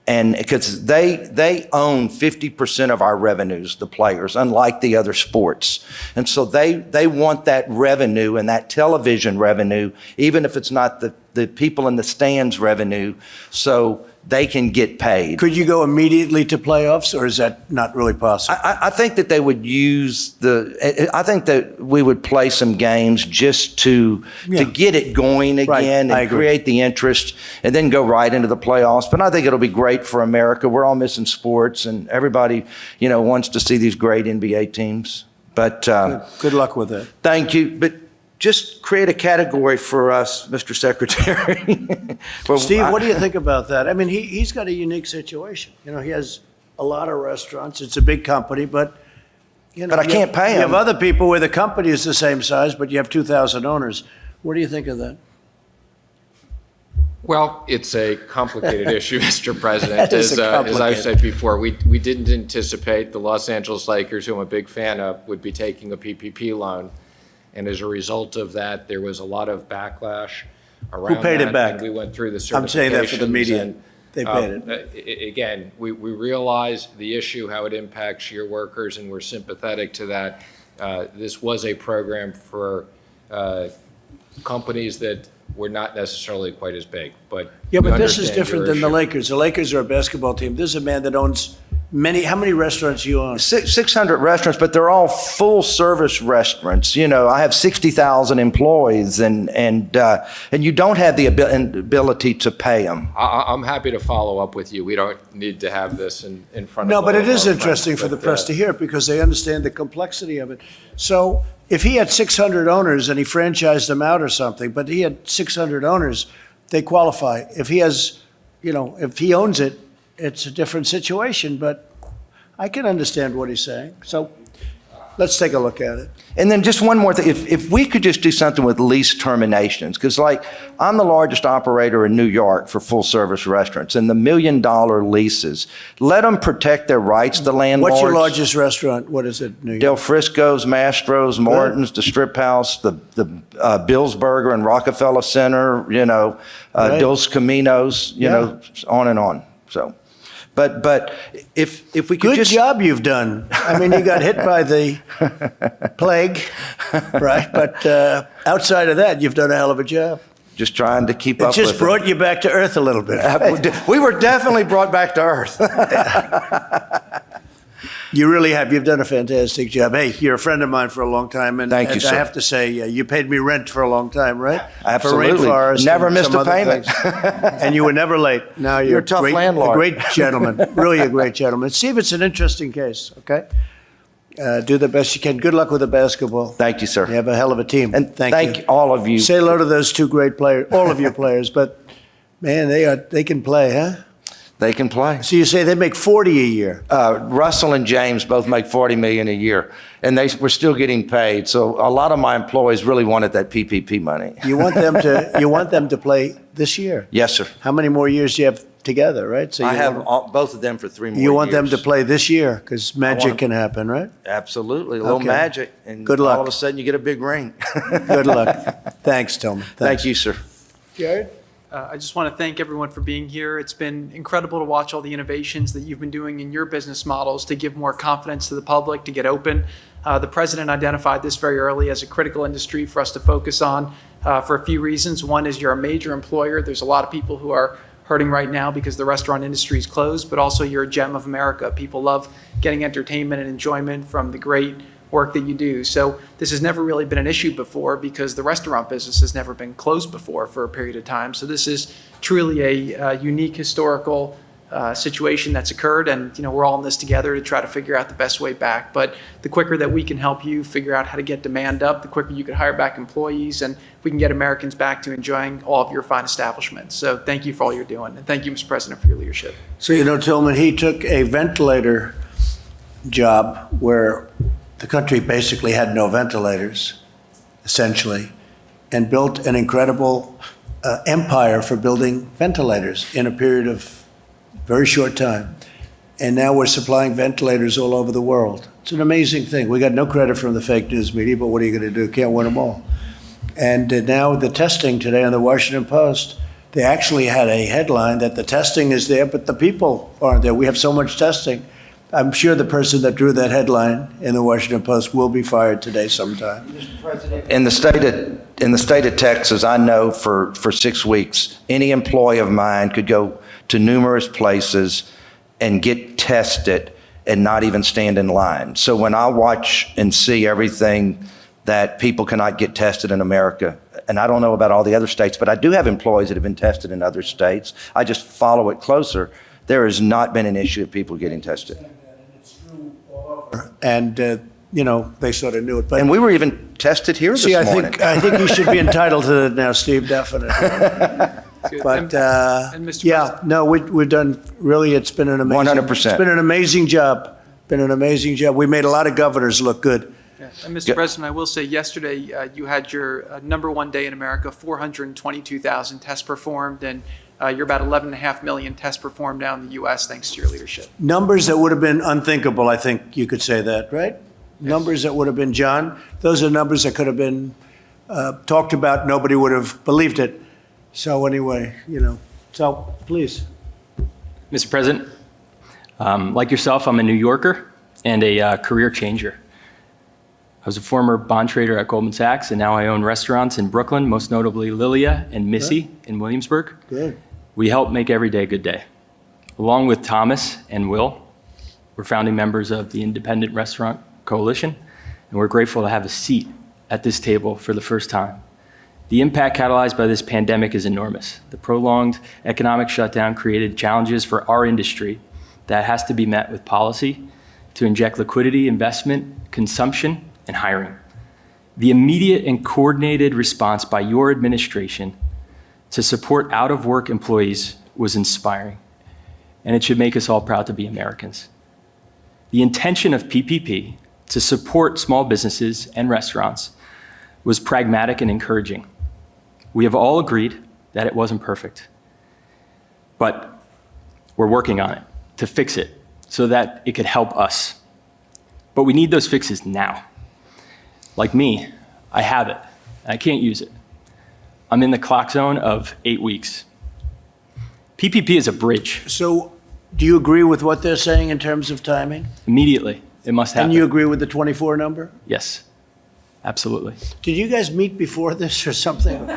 And because they own 50% of our revenues, the players, unlike the other sports. And so they want that revenue and that television revenue, even if it's not the people in the stands revenue, so they can get paid. Could you go immediately to playoffs, or is that not really possible? I think that they would use I think that we would play some games just to get it going again and create the interest and then go right into the playoffs. But I think it'll be great for America. We're all missing sports and everybody, wants to see these great NBA teams. But good luck with it. Thank you. But just create a category for us, Mr. Secretary. Steve, what do you think about that? I mean, he's got a unique situation. He has a lot of restaurants. It's a big company, but but I can't pay him. You have other people where the company is the same size, but you have 2,000 owners. What do you think of that? Well, it's a complicated issue, Mr. President. As I've said before, we didn't anticipate the Los Angeles Lakers, who I'm a big fan of, would be taking a PPP loan. And as a result of that, there was a lot of backlash around Who paid that, it back? And we went through the certifications. I'm saying that for the media. And, they paid it. Again, we realize the issue, how it impacts your workers, and we're sympathetic to that. This was a program for companies that were not necessarily quite as big. But this is different than the Lakers. The Lakers are a basketball team. This is a man that owns how many restaurants you own? 600 restaurants, but they're all full service restaurants. I have 60,000 employees and you don't have the ability to pay them. I'm happy to follow up with you. We don't need to have this in front of No, but it is interesting for the press to hear it because they understand the complexity of it. So if he had 600 owners and he franchised them out or something, but he had 600 owners, they qualify. If he has, if he owns it, it's a different situation, but I can understand what he's saying. So let's take a look at it. And then just one more thing. If we could just do something with lease terminations, because I'm the largest operator in New York for full service restaurants, and the $1 million leases, let them protect their rights, the landlords. What's your largest restaurant? What is it, New York? Del Frisco's, Mastro's, Martin's, the Strip House, the Bill's Burger and Rockefeller Center, Dos Caminos, on and on. So. But if we could Good job you've done. I mean, you got hit by the plague, right? But outside of that, you've done a hell of a job. Just trying to keep up with it. It just brought you back to earth a little bit. We were definitely brought back to earth. You really have. You've done a fantastic job. Hey, you're a friend of mine for a long time, and, Thank you, and sir. I have to say, you paid me rent for a long time, right? Absolutely. For rainforest, Never and missed some a other payment. things. And you were never late. Now You're a tough landlord. A great gentleman, really a great gentleman. Steve, it's an interesting case. Okay, do the best you can. Good luck with the basketball. Thank you, sir. You have a hell of a team. And thank thank you. all of you. Say hello to those two great players, all of your players. But man, they can play, huh? They can play. So you say they make 40 a year? Russell and James both make $40 million a year, and they were still getting paid. So a lot of my employees really wanted that PPP money. You want them to play this year? Yes, sir. How many more years do you have together, right? So I you have want, both of them for 3 more years. you want them to play this year because magic them- can happen, right? Absolutely. A little Okay. magic, and Good luck. all of a sudden you get a big ring. Good luck. Thanks, Tillman. Thank you, sir. Jared? I just want to thank everyone for being here. It's been incredible to watch all the innovations that you've been doing in your business models to give more confidence to the public, to get open. The president identified this very early as a critical industry for us to focus on for a few reasons. One is you're a major employer. There's a lot of people who are hurting right now because the restaurant industry is closed, but also you're a gem of America. People love getting entertainment and enjoyment from the great work that you do. So this has never really been an issue before because the restaurant business has never been closed before for a period of time. So this is truly a unique historical situation that's occurred, and we're all in this together to try to figure out the best way back. But the quicker that we can help you figure out how to get demand up, the quicker you can hire back employees, and we can get Americans back to enjoying all of your fine establishments. So thank you for all you're doing, and thank you, Mr. President, for your leadership. So, Tillman, he took a ventilator job where the country basically had no ventilators, essentially, and built an incredible empire for building ventilators in a period of very short time. And now we're supplying ventilators all over the world. It's an amazing thing. We got no credit from the fake news media, but what are you going to do? Can't win them all. And now the testing today on the Washington Post, they actually had a headline that the testing is there, but the people aren't there. We have so much testing. I'm sure the person that drew that headline in the Washington Post will be fired today sometime. In the state of Texas, I know for 6 weeks, any employee of mine could go to numerous places and get tested and not even stand in line. So when I watch and see everything that people cannot get tested in America, and I don't know about all the other states, but I do have employees that have been tested in other states. I just follow it closer. There has not been an issue of people getting tested. And, they sort of knew it. But And we were even tested here this morning. I think you should be entitled to it now, Steve, definitely. But, and Mr. yeah, no, we've done, really, it's been an amazing. 100%. It's been an amazing job. Been an amazing job. We made a lot of governors look good. Yeah. And Mr. President, I will say yesterday you had your number one day in America, 422,000 tests performed, and you're about 11.5 million tests performed now in the U.S. thanks to your leadership. Numbers that would have been unthinkable, I think you could say that, right? Yes. Numbers that would have been, John, those are numbers that could have been talked about. Nobody would have believed it. So anyway, so please. Mr. President, like yourself, I'm a New Yorker and a career changer. I was a former bond trader at Goldman Sachs, and now I own restaurants in Brooklyn, most notably Lilia and Missy in Williamsburg. Good. We help make every day a good day. Along with Thomas and Will, we're founding members of the Independent Restaurant Coalition, and we're grateful to have a seat at this table for the first time. The impact catalyzed by this pandemic is enormous. The prolonged economic shutdown created challenges for our industry that has to be met with policy to inject liquidity, investment, consumption, and hiring. The immediate and coordinated response by your administration to support out-of-work employees was inspiring, and it should make us all proud to be Americans. The intention of PPP to support small businesses and restaurants was pragmatic and encouraging. We have all agreed that it wasn't perfect, but we're working on it to fix it so that it could help us. But we need those fixes now. Like me, I have it, and I can't use it. I'm in the clock zone of 8 weeks. PPP is a bridge. So do you agree with what they're saying in terms of timing? Immediately, it must happen. And you agree with the 24 number? Yes, absolutely. Did you guys meet before this or something?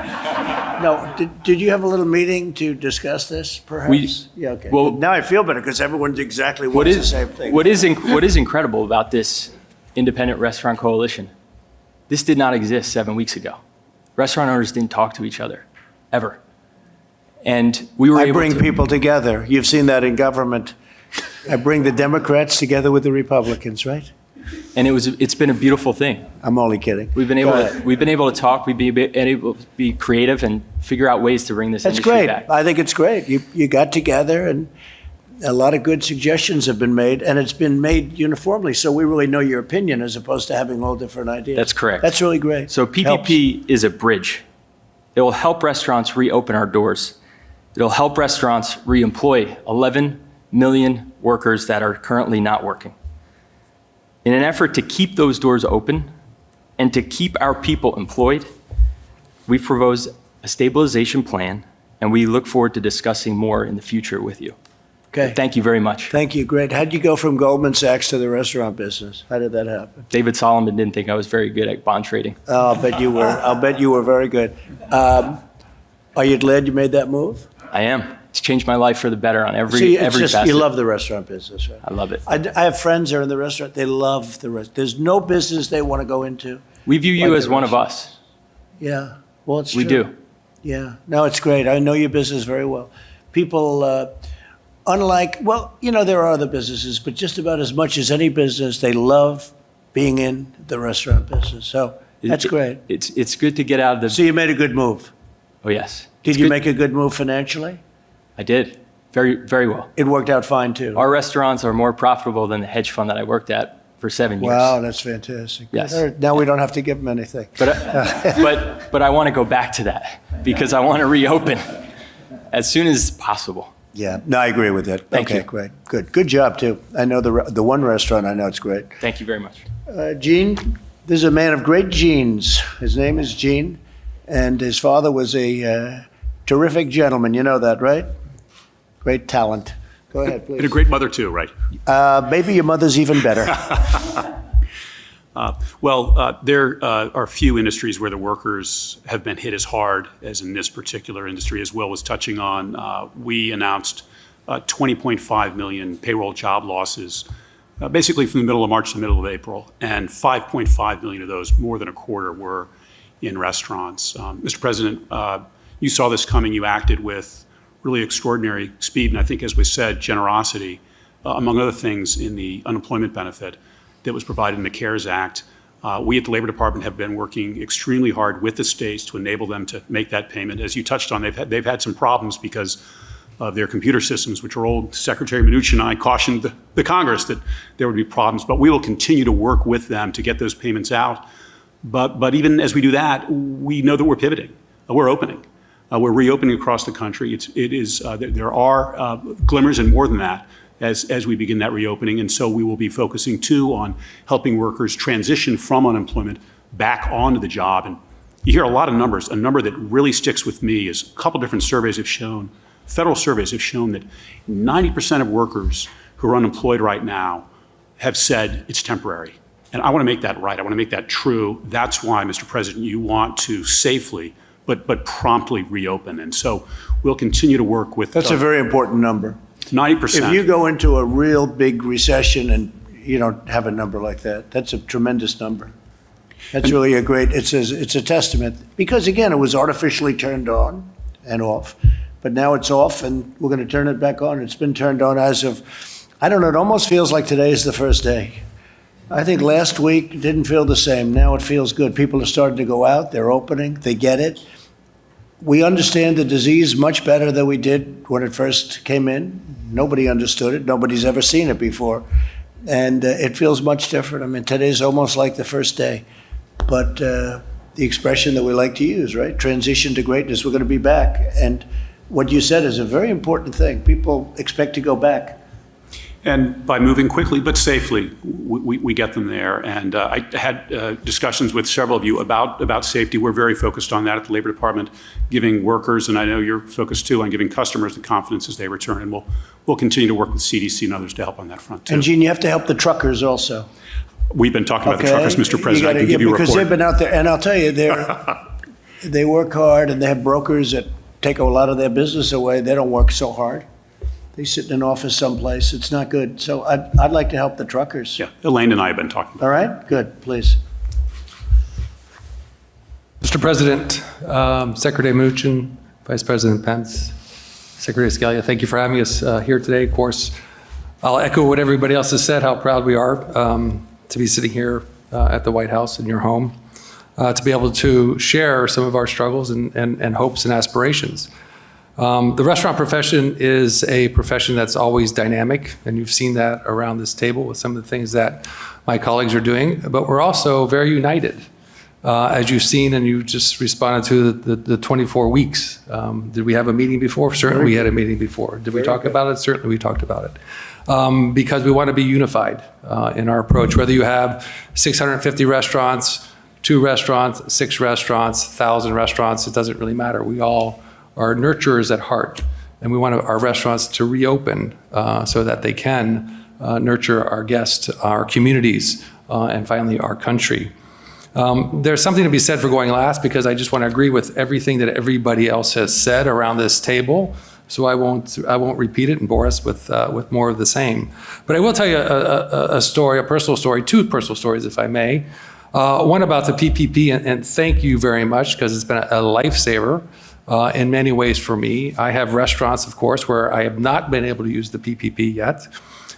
No, did you have a little meeting to discuss this, perhaps? Yeah, okay. well- Now I feel better because everyone's exactly wants the same thing. What is incredible about this independent restaurant coalition, this did not exist 7 weeks ago. Restaurant owners didn't talk to each other, ever. And we were I able bring to. people together. You've seen that in government. I bring the Democrats together with the Republicans, right? And it's been a beautiful thing. I'm only kidding. We've been able to talk, we've been able to be creative and figure out ways to bring this That's industry great. back. I think it's great. You got together and a lot of good suggestions have been made, and it's been made uniformly, so we really know your opinion as opposed to having all different ideas. That's correct. That's really great. So PPP is a bridge. It will help restaurants reopen our doors. It'll help restaurants reemploy 11 million workers that are currently not working. In an effort to keep those doors open and to keep our people employed, we've proposed a stabilization plan, and we look forward to discussing more in the future with you. Okay. Thank you very much. Thank you. Great. How'd you go from Goldman Sachs to the restaurant business? How did that happen? David Solomon didn't think I was very good at bond trading. Oh, I'll bet you were. I'll bet you were very good. Are you glad you made that move? I am. It's changed my life for the better on every facet. You love the restaurant business, right? I love it. I have friends that are in the restaurant. They love the restaurant. There's no business they want to go into. We view you like as the one of restaurant. us. Yeah. Well, it's We true. do. Yeah. No, it's great. I know your business very well. People, unlike, well, there are other businesses, but just about as much as any business, they love being in the restaurant business. So that's great. It's good to get out of the. So you made a good move. Oh, yes. Did you make a good move financially? I did. Very, very well. It worked out fine, too. Our restaurants are more profitable than the hedge fund that I worked at for 7 years. Wow, that's fantastic. Yes. All right, now we don't have to give them anything. But I want to go back to that because I want to reopen as soon as possible. Yeah, no, I agree with that. Thank okay, you. Great. Good job, too. I know the one restaurant, I know it's great. Thank you very much. Gene, this is a man of great genes. His name is Gene, and his father was a terrific gentleman. You know that, right? Great talent. Go ahead, please. And a great mother, too, right? Maybe your mother's even better. There are few industries where the workers have been hit as hard as in this particular industry, as Will was touching on. We announced 20.5 million payroll job losses, basically from the middle of March to the middle of April, and 5.5 million of those, more than a quarter, were in restaurants. Mr. President, you saw this coming. You acted with really extraordinary speed, and I think, as we said, generosity, among other things, in the unemployment benefit that was provided in the CARES Act. We at the Labor Department have been working extremely hard with the states to enable them to make that payment. As you touched on, they've had some problems because of their computer systems, which are old. Secretary Mnuchin and I cautioned the Congress that there would be problems, but we will continue to work with them to get those payments out. But even as we do that, we know that we're pivoting. We're opening. We're reopening across the country. There are glimmers and more than that as we begin that reopening. And so we will be focusing, too, on helping workers transition from unemployment back onto the job. And you hear a lot of numbers. A number that really sticks with me is a couple different surveys have shown, federal surveys have shown that 90% of workers who are unemployed right now have said it's temporary. And I want to make that right. I want to make that true. That's why, Mr. President, you want to safely but promptly reopen. And so we'll continue to work with. That's a very important number. 90%. If you go into a real big recession and you don't have a number like that, that's a tremendous number. That's really a great, it's a testament. Because again, it was artificially turned on and off, but now it's off and we're going to turn it back on. It's been turned on as of, I don't know, it almost feels like today is the first day. I think last week didn't feel the same. Now it feels good. People are starting to go out. They're opening. They get it. We understand the disease much better than we did when it first came in. Nobody understood it. Nobody's ever seen it before. And it feels much different. I mean, today's almost like the first day. But the expression that we like to use, right? Transition to greatness. We're going to be back. And what you said is a very important thing. People expect to go back. And by moving quickly but safely, we get them there. And I had discussions with several of you about safety. We're very focused on that at the Labor Department, giving workers, and I know you're focused too, on giving customers the confidence as they return. And we'll continue to work with CDC and others to help on that front too. And Gene, you have to help the truckers also. We've been talking about the truckers, Mr. President. I can give you a report. Because they've been out there, and I'll tell you, they work hard, and they have brokers that take a lot of their business away. They don't work so hard. They sit in an office someplace. It's not good. So I'd like to help the truckers. Yeah, Elaine and I have been talking about All right, good, please. Mr. President, Secretary Mnuchin, Vice President Pence, Secretary Scalia, thank you for having us here today. Of course, I'll echo what everybody else has said, how proud we are to be sitting here at the White House in your home, to be able to share some of our struggles and hopes and aspirations. The restaurant profession is a profession that's always dynamic, and you've seen that around this table with some of the things that my colleagues are doing, but we're also very united. As you've seen, and you just responded to the 24 weeks. Did we have a meeting before? Certainly we had a meeting before. Did we talk about it? Certainly we talked about it. Because we want to be unified in our approach, whether you have 650 restaurants, 2 restaurants, 6 restaurants, 1,000 restaurants, it doesn't really matter. We all are nurturers at heart, and we want our restaurants to reopen so that they can nurture our guests, our communities, and finally our country. There's something to be said for going last, because I just want to agree with everything that everybody else has said around this table. So I won't repeat it and bore us with more of the same. But I will tell you a story, a personal story, 2 personal stories, if I may. One about the PPP, and thank you very much, because it's been a lifesaver in many ways for me. I have restaurants, of course, where I have not been able to use the PPP yet.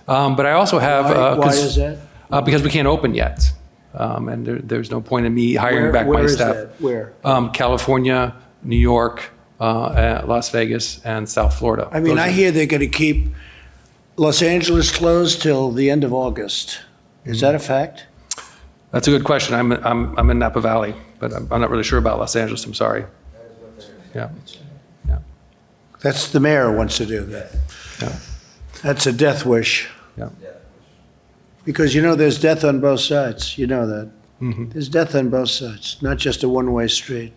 But I also have... Why is that? Because we can't open yet. And there's no point in me hiring back my staff. Where is that? Where? California, New York, Las Vegas, and South Florida. I mean, I hear they're going to keep Los Angeles closed till the end of August. Is that a fact? That's a good question. I'm in Napa Valley, but I'm not really sure about Los Angeles. I'm sorry. Yeah. That's the mayor wants to do that. Yeah. That's a death wish. Yeah. Because, there's death on both sides. You know that. Mm-hmm. There's death on both sides, not just a one-way street.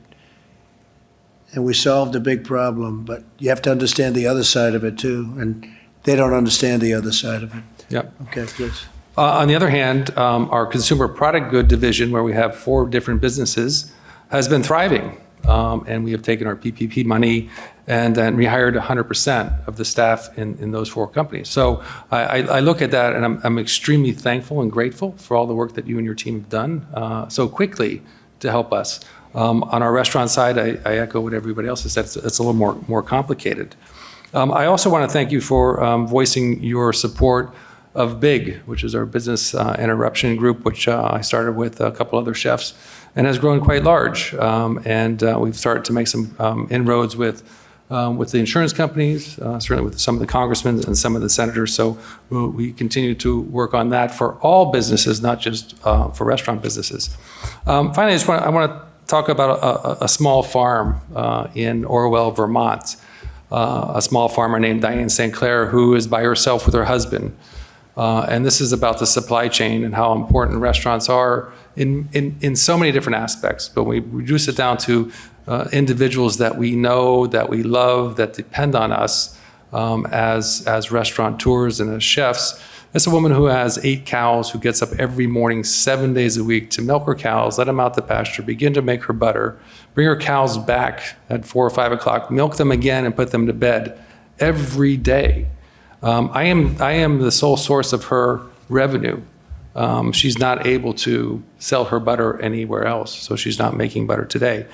And we solved a big problem, but you have to understand the other side of it too, and they don't understand the other side of it. Yep. Okay, please. On the other hand, our consumer product good division, where we have 4 different businesses, has been thriving. And we have taken our PPP money and then rehired 100% of the staff in those 4 companies. So I look at that, and I'm extremely thankful and grateful for all the work that you and your team have done so quickly to help us. On our restaurant side, I echo what everybody else has said. It's a little more complicated. I also want to thank you for voicing your support of BIG, which is our business interruption group, which I started with a couple other chefs, and has grown quite large. And we've started to make some inroads with the insurance companies, certainly with some of the congressmen and some of the senators. So we continue to work on that for all businesses, not just for restaurant businesses. Finally, I want to talk about a small farm in Orwell, Vermont. A small farmer named Diane St. Clair, who is by herself with her husband. And this is about the supply chain and how important restaurants are in so many different aspects. But we reduce it down to individuals that we know, that we love, that depend on us as restaurateurs and as chefs. It's a woman who has 8 cows, who gets up every morning 7 days a week to milk her cows, let them out to pasture, begin to make her butter, bring her cows back at 4 or 5 o'clock, milk them again, and put them to bed every day. I am the sole source of her revenue. She's not able to sell her butter anywhere else, so she's not making butter today.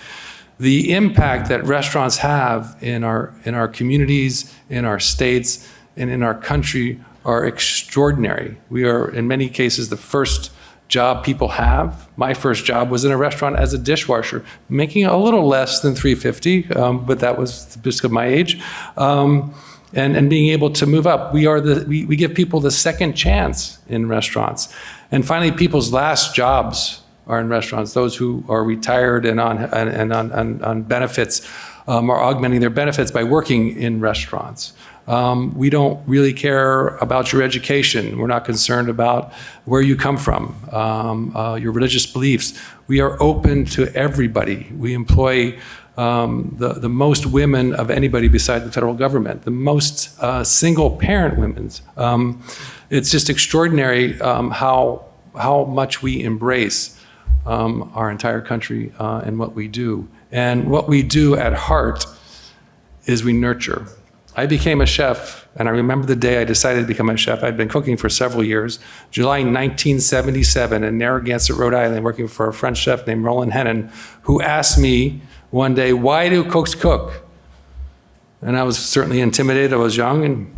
The impact that restaurants have in our communities, in our states, and in our country are extraordinary. We are, in many cases, the first job people have. My first job was in a restaurant as a dishwasher, making a little less than $350, but that was just of my age. And being able to move up. We give people the second chance in restaurants. And finally, people's last jobs are in restaurants. Those who are retired and on benefits are augmenting their benefits by working in restaurants. We don't really care about your education. We're not concerned about where you come from, your religious beliefs. We are open to everybody. We employ the most women of anybody beside the federal government, the most single parent women. It's just extraordinary how much we embrace our entire country and what we do. And what we do at heart is we nurture. I became a chef, and I remember the day I decided to become a chef. I'd been cooking for several years. July 1977 in Narragansett, Rhode Island, working for a French chef named Roland Hennon, who asked me one day, "Why do cooks cook?" And I was certainly intimidated. I was young, and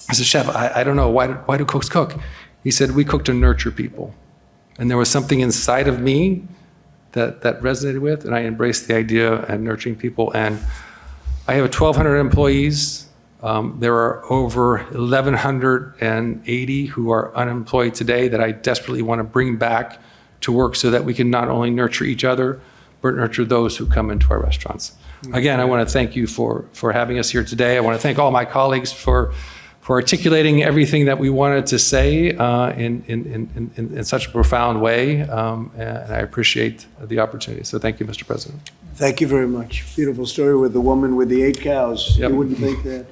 I said, "Chef, I don't know. Why do cooks cook?" He said, "We cook to nurture people." And there was something inside of me that resonated with, and I embraced the idea of nurturing people. And I have 1,200 employees. There are over 1,180 who are unemployed today that I desperately want to bring back to work so that we can not only nurture each other, but nurture those who come into our restaurants. Again, I want to thank you for having us here today. I want to thank all my colleagues for articulating everything that we wanted to say in such a profound way, and I appreciate the opportunity. So thank you, Mr. President. Thank you very much. Beautiful story with the woman with the 8 cows. Yep. You wouldn't think that.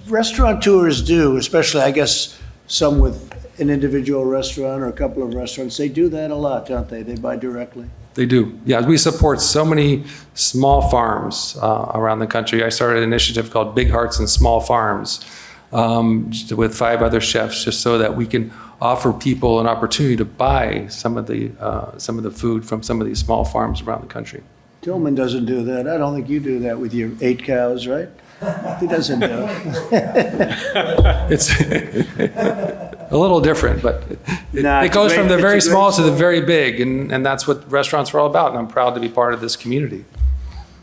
Restaurateurs do, especially, I guess, some with an individual restaurant or a couple of restaurants, they do that a lot, don't they? They buy directly. They do. Yeah, we support so many small farms around the country. I started an initiative called Big Hearts and Small Farms with 5 other chefs, just so that we can offer people an opportunity to buy some of the food from some of these small farms around the country. Tillman doesn't do that. I don't think you do that with your 8 cows, right? He doesn't do it. It's a little different, but it goes from the very small to the very big, and that's what restaurants are all about, and I'm proud to be part of this community.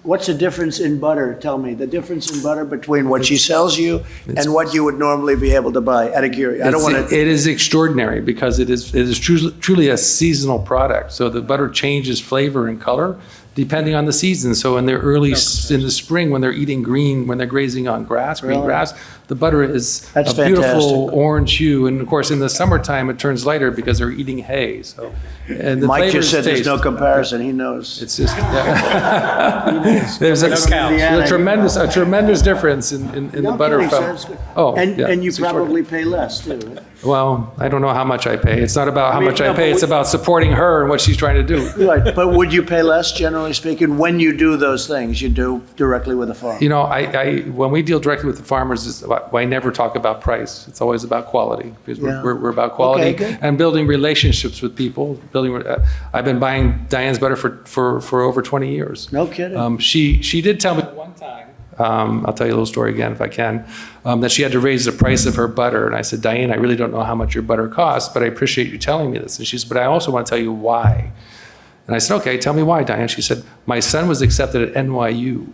What's the difference in butter? Tell me, the difference in butter between what she sells you and what you would normally be able to buy out of curiosity. I don't want to. It is extraordinary because it is truly a seasonal product. So the butter changes flavor and color depending on the season. So in the in the spring, when they're eating green, when they're grazing on grass, green grass, the butter is That's a beautiful fantastic. orange hue. And of course, in the summertime, it turns lighter because they're eating hay. So, and the Mike flavors just said there's taste. no comparison. He knows. It's just there's a tremendous difference in the butter. kidding, from- sir. Oh, And yeah, you it's extraordinary. probably pay less too. Right? Well, I don't know how much I pay. It's not about how I mean, much no, I pay. but It's about supporting her and what she's trying to do. Right, but would you pay less, generally speaking, when you do those things you do directly with a farm? You know, when we deal directly with the farmers, I never talk about price. It's always about quality because Yeah. we're about quality Okay, good. and building relationships with people. I've been buying Diane's butter for over 20 years. No kidding. She did tell me one time, I'll tell you a little story again if I can, that she had to raise the price of her butter. And I said, Diane, I really don't know how much your butter costs, but I appreciate you telling me this. And she said, but I also want to tell you why. And I said, okay, tell me why, Diane. She said, my son was accepted at NYU,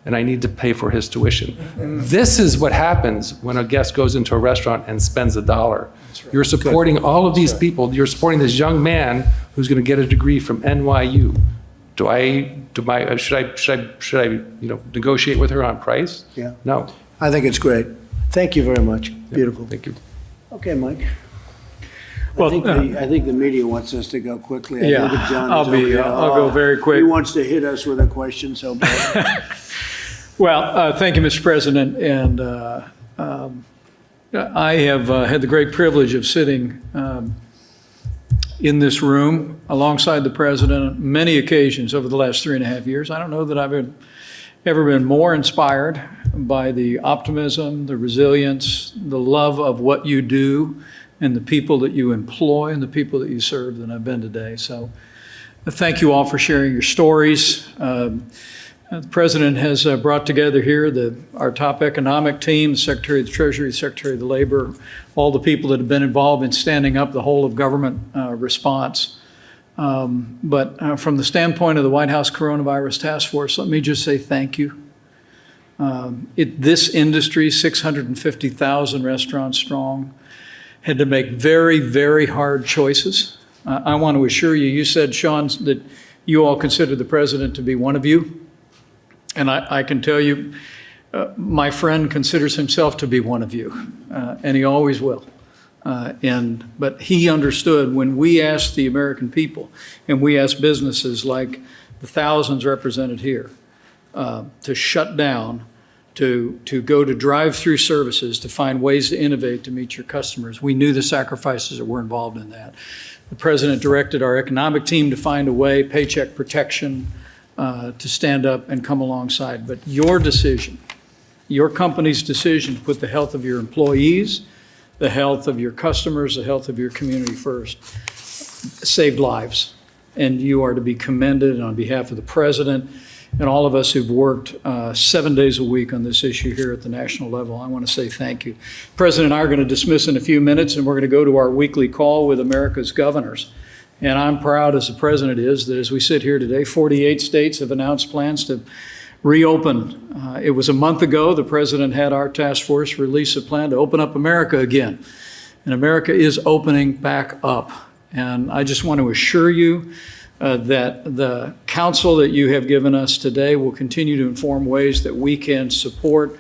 and I need to pay for his tuition. This is what happens when a guest goes into a restaurant and spends $1. You're supporting all of these people. You're supporting this young man who's going to get a degree from NYU. Should I negotiate with her on price? Yeah. No. I think it's great. Thank you very much. Beautiful. Thank you. Okay, Mike. Well, I think the media wants us to go quickly. I Yeah, know that John is I'll over here. go very quick. He wants to hit us with a question so bad. Well, thank you, Mr. President, and I have had the great privilege of sitting in this room alongside the President on many occasions over the last 3.5 years. I don't know that I've ever been more inspired by the optimism, the resilience, the love of what you do, and the people that you employ and the people that you serve than I've been today. So thank you all for sharing your stories. The President has brought together here our top economic team, the Secretary of the Treasury, Secretary of the Labor, all the people that have been involved in standing up the whole of government response. But from the standpoint of the White House Coronavirus Task Force, let me just say thank you. This industry, 650,000 restaurants strong, had to make very, very hard choices. I want to assure you, you said, Sean, that you all consider the President to be one of you. And I can tell you, my friend considers himself to be one of you, and he always will. But he understood when we asked the American people, and we asked businesses like the thousands represented here, to shut down, to go to drive-through services, to find ways to innovate to meet your customers. We knew the sacrifices that were involved in that. The president directed our economic team to find a way, paycheck protection, to stand up and come alongside. But your decision, your company's decision to put the health of your employees, the health of your customers, the health of your community first, saved lives. And you are to be commended. On behalf of the president and all of us who've worked 7 days a week on this issue here at the national level, I want to say thank you. The president and I are going to dismiss in a few minutes, and we're going to go to our weekly call with America's governors. And I'm proud, as the president is, that as we sit here today, 48 states have announced plans to reopen. It was a month ago the president had our task force release a plan to open up America again. And America is opening back up. And I just want to assure you that the counsel that you have given us today will continue to inform ways that we can support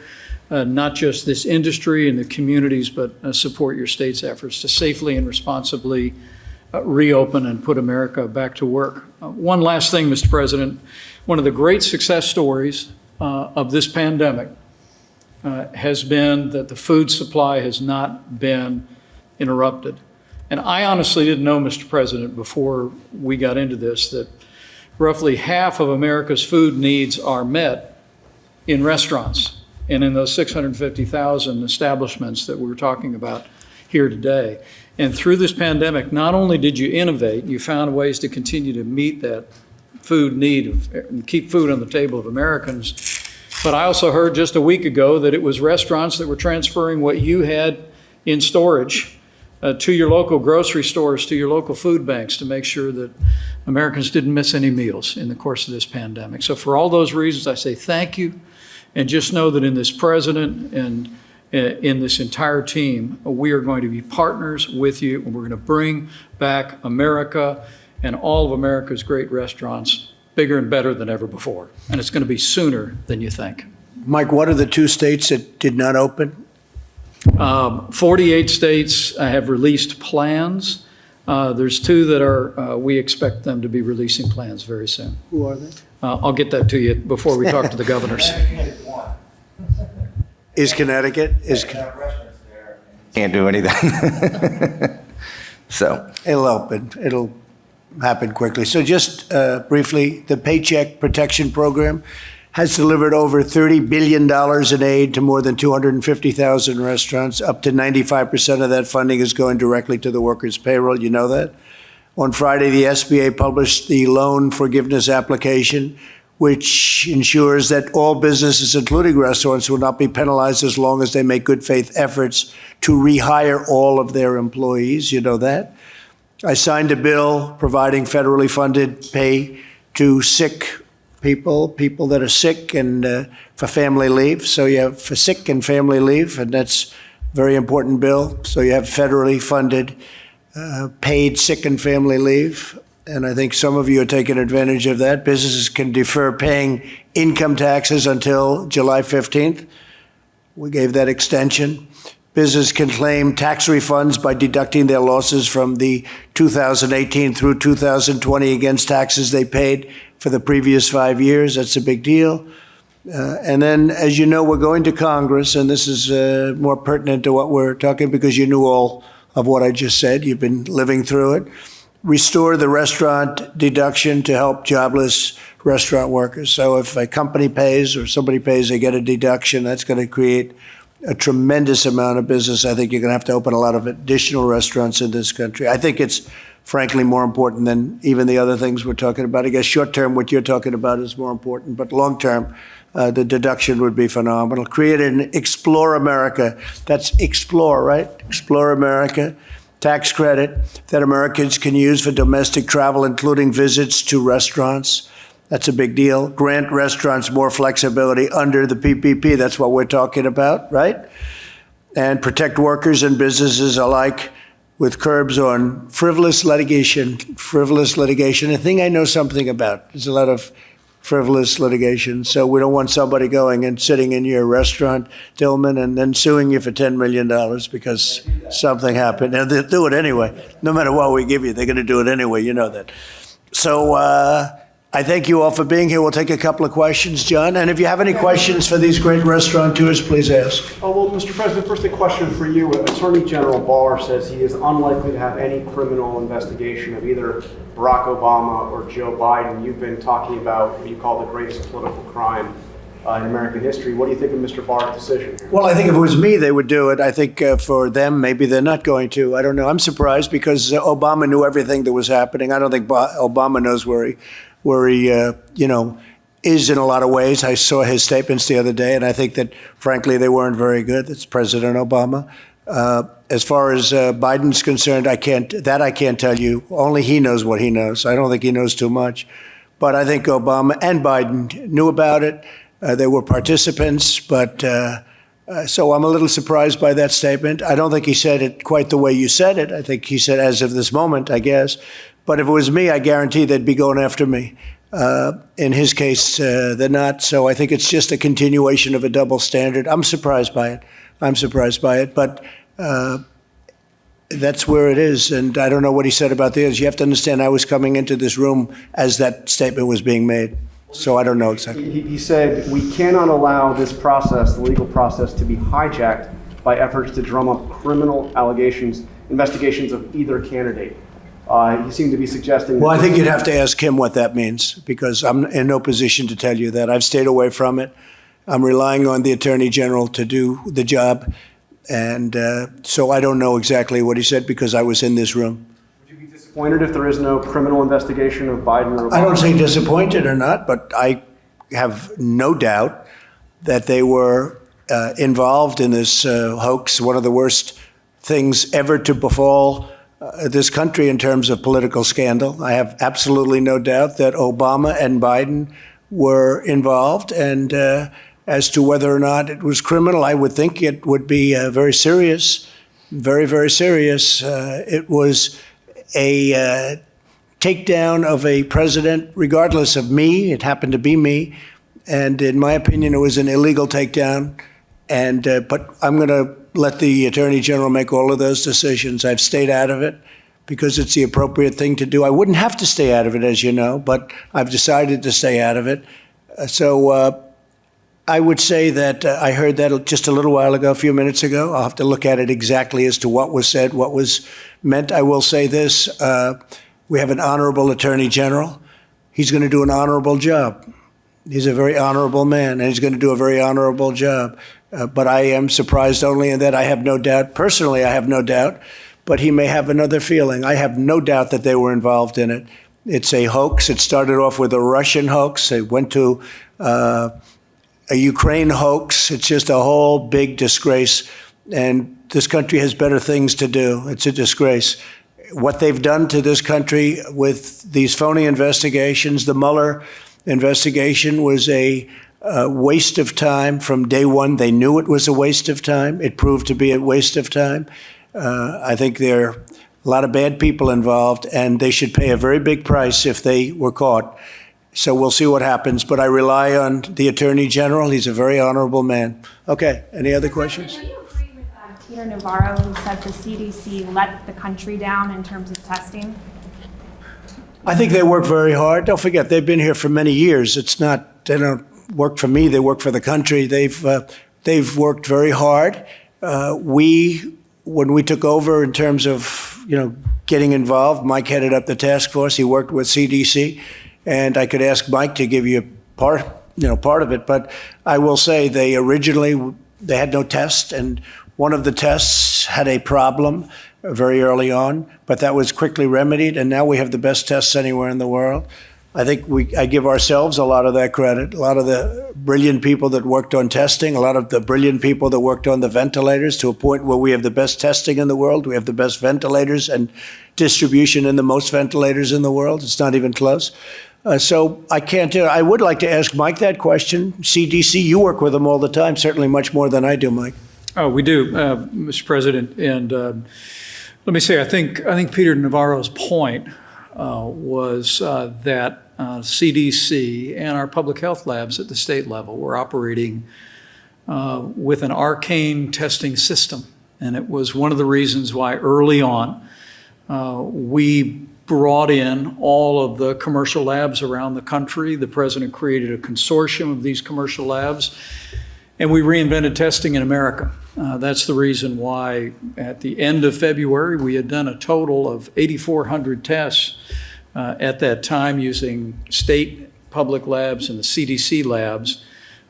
not just this industry and the communities, but support your state's efforts to safely and responsibly reopen and put America back to work. One last thing, Mr. President. One of the great success stories of this pandemic has been that the food supply has not been interrupted. And I honestly didn't know, Mr. President, before we got into this, that roughly half of America's food needs are met in restaurants and in those 650,000 establishments that we're talking about here today. And through this pandemic, not only did you innovate, you found ways to continue to meet that food need and keep food on the table of Americans. But I also heard just a week ago that it was restaurants that were transferring what you had in storage to your local grocery stores, to your local food banks, to make sure that Americans didn't miss any meals in the course of this pandemic. So for all those reasons, I say thank you. And just know that in this president and in this entire team, we are going to be partners with you, and we're going to bring back America and all of America's great restaurants bigger and better than ever before. And it's going to be sooner than you think. Mike, what are the 2 states that did not open? 48 states have released plans. There's 2 that are, we expect them to be releasing plans very soon. Who are they? I'll get that to you before we talk to the governors. Is Connecticut? Can't do anything. So it'll open. It'll happen quickly. So just briefly, the Paycheck Protection Program has delivered over $30 billion in aid to more than 250,000 restaurants. Up to 95% of that funding is going directly to the workers' payroll. You know that? On Friday, the SBA published the loan forgiveness application, which ensures that all businesses, including restaurants, will not be penalized as long as they make good faith efforts to rehire all of their employees. You know that? I signed a bill providing federally funded pay to sick people that are sick and for family leave. So you have for sick and family leave, and that's a very important bill. So you have federally funded paid sick and family leave. And I think some of you are taking advantage of that. Businesses can defer paying income taxes until July 15th. We gave that extension. Business can claim tax refunds by deducting their losses from the 2018 through 2020 against taxes they paid for the previous 5 years. That's a big deal. And then, as you know, we're going to Congress, and this is more pertinent to what we're talking because you knew all of what I just said. You've been living through it. Restore the restaurant deduction to help jobless restaurant workers. So if a company pays or somebody pays, they get a deduction. That's going to create a tremendous amount of business. I think you're going to have to open a lot of additional restaurants in this country. I think it's frankly more important than even the other things we're talking about. I guess short term, what you're talking about is more important, but long term, the deduction would be phenomenal. Create an Explore America. That's Explore, right? Explore America. Tax credit that Americans can use for domestic travel, including visits to restaurants. That's a big deal. Grant restaurants more flexibility under the PPP. That's what we're talking about, right? And protect workers and businesses alike with curbs on frivolous litigation. A thing I know something about. There's a lot of frivolous litigation. So we don't want somebody going and sitting in your restaurant, Tillman, and then suing you for $10 million because something happened. And they'll do it anyway. No matter what we give you, they're going to do it anyway. You know that. So I thank you all for being here. We'll take a couple of questions, John. And if you have any questions for these great restaurateurs, please ask. Oh, well, Mr. President, first a question for you. Attorney General Barr says he is unlikely to have any criminal investigation of either Barack Obama or Joe Biden. You've been talking about what you call the greatest political crime in American history. What do you think of Mr. Barr's decision? Well, I think if it was me, they would do it. I think for them, maybe they're not going to. I don't know. I'm surprised because Obama knew everything that was happening. I don't think Obama knows where he is in a lot of ways. I saw his statements the other day, and I think that, frankly, they weren't very good. That's President Obama. As far as Biden's concerned, I can't tell you. Only he knows what he knows. I don't think he knows too much. But I think Obama and Biden knew about it. They were participants, but so I'm a little surprised by that statement. I don't think he said it quite the way you said it. I think he said, as of this moment, I guess. But if it was me, I guarantee they'd be going after me. In his case, they're not. So I think it's just a continuation of a double standard. I'm surprised by it. But that's where it is. And I don't know what he said about the others. You have to understand, I was coming into this room as that statement was being made. So I don't know exactly. He said, we cannot allow this process, the legal process, to be hijacked by efforts to drum up criminal investigations of either candidate. He seemed to be suggesting... Well, I think you'd have to ask him what that means, because I'm in no position to tell you that. I've stayed away from it. I'm relying on the Attorney General to do the job. And so I don't know exactly what he said because I was in this room. Disappointed if there is no criminal investigation of Biden or Obama? I don't say disappointed or not, but I have no doubt that they were involved in this hoax, one of the worst things ever to befall this country in terms of political scandal. I have absolutely no doubt that Obama and Biden were involved. And as to whether or not it was criminal, I would think it would be very serious, very, very serious. It was a takedown of a president, regardless of me. It happened to be me. And in my opinion, it was an illegal takedown. And but I'm going to let the Attorney General make all of those decisions. I've stayed out of it because it's the appropriate thing to do. I wouldn't have to stay out of it, as you know, but I've decided to stay out of it. So I would say that I heard that just a little while ago, a few minutes ago. I'll have to look at it exactly as to what was said, what was meant. I will say this. We have an honorable Attorney General. He's going to do an honorable job. He's a very honorable man, and he's going to do a very honorable job. But I am surprised only in that I have no doubt. Personally, I have no doubt. But he may have another feeling. I have no doubt that they were involved in it. It's a hoax. It started off with a Russian hoax. It went to a Ukraine hoax. It's just a whole big disgrace. And this country has better things to do. It's a disgrace. What they've done to this country with these phony investigations, the Mueller investigation was a waste of time from day one. They knew it was a waste of time. It proved to be a waste of time. I think there are a lot of bad people involved, and they should pay a very big price if they were caught. So we'll see what happens. But I rely on the Attorney General. He's a very honorable man. Okay, any other questions? Do you agree with Peter Navarro, who said the CDC let the country down in terms of testing? I think they work very hard. Don't forget, they've been here for many years. It's not, they don't work for me, they work for the country. They've worked very hard. When we took over in terms of, getting involved, Mike headed up the task force. He worked with CDC, and I could ask Mike to give you part of it. But I will say they had no test, and one of the tests had a problem very early on, but that was quickly remedied, and now we have the best tests anywhere in the world. I think I give ourselves a lot of that credit. A lot of the brilliant people that worked on testing, a lot of the brilliant people that worked on the ventilators, to a point where we have the best testing in the world. We have the best ventilators and distribution in the most ventilators in the world. It's not even close. So I can't do it. I would like to ask Mike that question. CDC, you work with them all the time, certainly much more than I do, Mike. Oh, we do, Mr. President. And let me say, I think Peter Navarro's point was that CDC and our public health labs at the state level were operating with an arcane testing system. And it was one of the reasons why early on we brought in all of the commercial labs around the country. The president created a consortium of these commercial labs, and we reinvented testing in America. That's the reason why at the end of February, we had done a total of 8,400 tests at that time using state public labs and the CDC labs.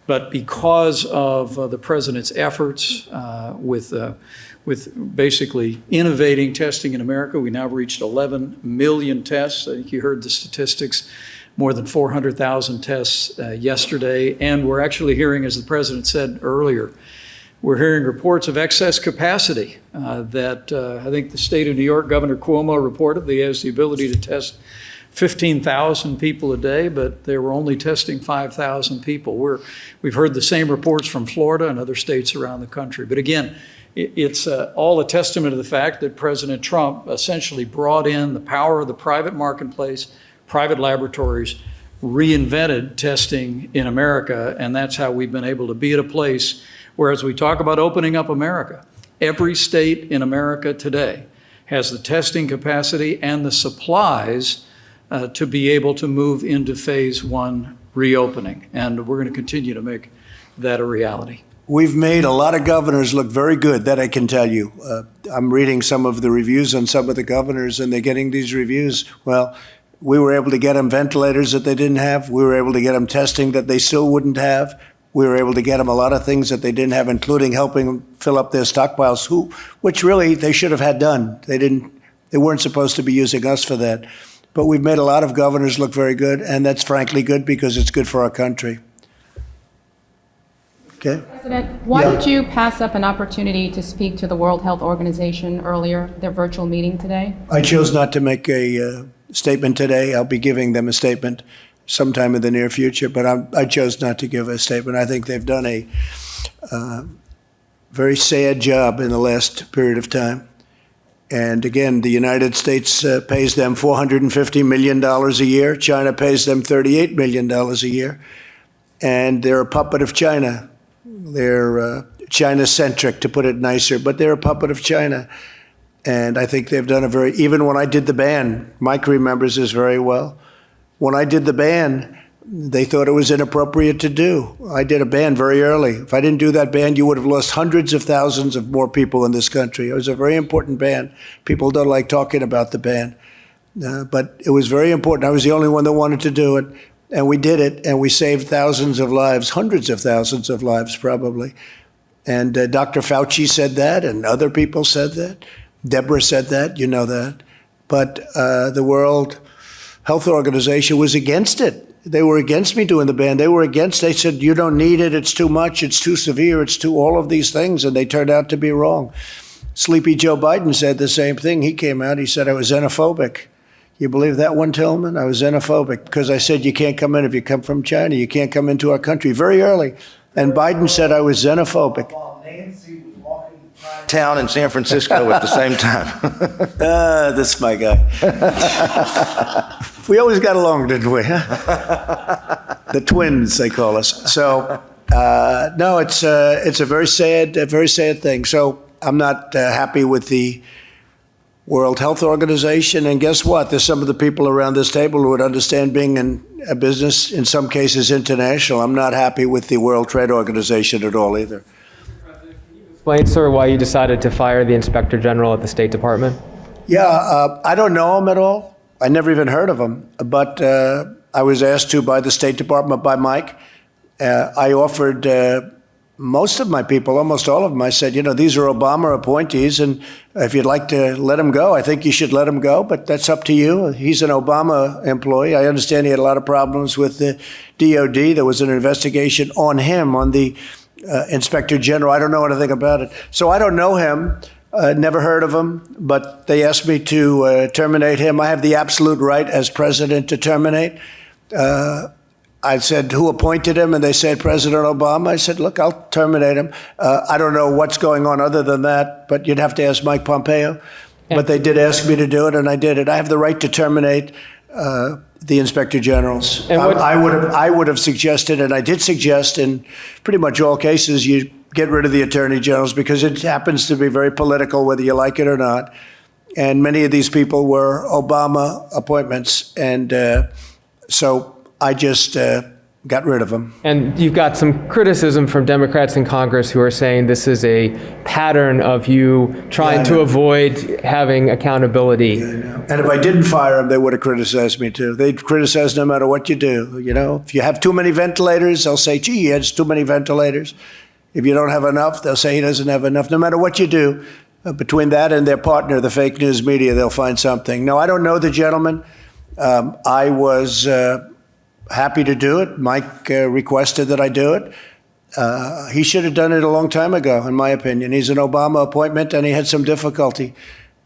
But because of the president's efforts with basically innovating testing in America, we now reached 11 million tests. I think you heard the statistics, more than 400,000 tests yesterday. And we're actually hearing, as the president said earlier, we're hearing reports of excess capacity that I think the state of New York, Governor Cuomo reported that he has the ability to test 15,000 people a day, but they were only testing 5,000 people. We've heard the same reports from Florida and other states around the country. But again, it's all a testament to the fact that President Trump essentially brought in the power of the private marketplace, private laboratories, reinvented testing in America, and that's how we've been able to be at a place where, as we talk about opening up America, every state in America today has the testing capacity and the supplies to be able to move into phase one reopening. And we're going to continue to make that a reality. We've made a lot of governors look very good, that I can tell you. I'm reading some of the reviews on some of the governors, and they're getting these reviews. Well, we were able to get them ventilators that they didn't have. We were able to get them testing that they still wouldn't have. We were able to get them a lot of things that they didn't have, including helping them fill up their stockpiles, which really they should have had done. They weren't supposed to be using us for that. But we've made a lot of governors look very good, and that's frankly good because it's good for our country. Okay? President, why did you pass up an opportunity to speak to the World Health Organization earlier, their virtual meeting today? I chose not to make a statement today. I'll be giving them a statement sometime in the near future, but I chose not to give a statement. I think they've done a very sad job in the last period of time. And again, the United States pays them $450 million a year. China pays them $38 million a year. And they're a puppet of China. They're China-centric, to put it nicer, but they're a puppet of China. And I think they've done even when I did the ban, Mike remembers this very well. When I did the ban, they thought it was inappropriate to do. I did a ban very early. If I didn't do that ban, you would have lost hundreds of thousands of more people in this country. It was a very important ban. People don't like talking about the ban. But it was very important. I was the only one that wanted to do it. And we did it, and we saved thousands of lives, hundreds of thousands of lives probably. And Dr. Fauci said that, and other people said that. Deborah said that, you know that. But the World Health Organization was against it. They were against me doing the ban. They said, you don't need it, it's too much, it's too severe, it's too all of these things, and they turned out to be wrong. Sleepy Joe Biden said the same thing. He came out, he said I was xenophobic. You believe that one, Tillman? I was xenophobic because I said you can't come in if you come from China. You can't come into our country very early. And Biden said I was xenophobic. Town in San Francisco at the same time. This is my guy. We always got along, didn't we? The twins, they call us. So, no, it's a very sad thing. So I'm not happy with the World Health Organization. And guess what? There's some of the people around this table who would understand being in a business, in some cases international. I'm not happy with the World Trade Organization at all either. Explain, sir, why you decided to fire the Inspector General at the State Department? Yeah, I don't know him at all. I never even heard of him. But I was asked to by the State Department, by Mike. I offered most of my people, almost all of them, I said, these are Obama appointees, and if you'd like to let him go, I think you should let him go, but that's up to you. He's an Obama employee. I understand he had a lot of problems with the DOD. There was an investigation on him, on the Inspector General. I don't know anything about it. So I don't know him, never heard of him, but they asked me to terminate him. I have the absolute right as president to terminate. I said, who appointed him? And they said, President Obama. I said, look, I'll terminate him. I don't know what's going on other than that, but you'd have to ask Mike Pompeo. But they did ask me to do it, and I did it. I have the right to terminate the Inspector Generals. I would have suggested, and I did suggest in pretty much all cases, you get rid of the Attorney Generals because it happens to be very political, whether you like it or not. And many of these people were Obama appointments. And so I just got rid of them. And you've got some criticism from Democrats in Congress who are saying this is a pattern of you trying to avoid having accountability. And if I didn't fire them, they would have criticized me too. They'd criticize no matter what you do. You know, if you have too many ventilators, they'll say, gee, he has too many ventilators. If you don't have enough, they'll say he doesn't have enough. No matter what you do, between that and their partner, the fake news media, they'll find something. No, I don't know the gentleman. I was happy to do it. Mike requested that I do it. He should have done it a long time ago, in my opinion. He's an Obama appointment, and he had some difficulty.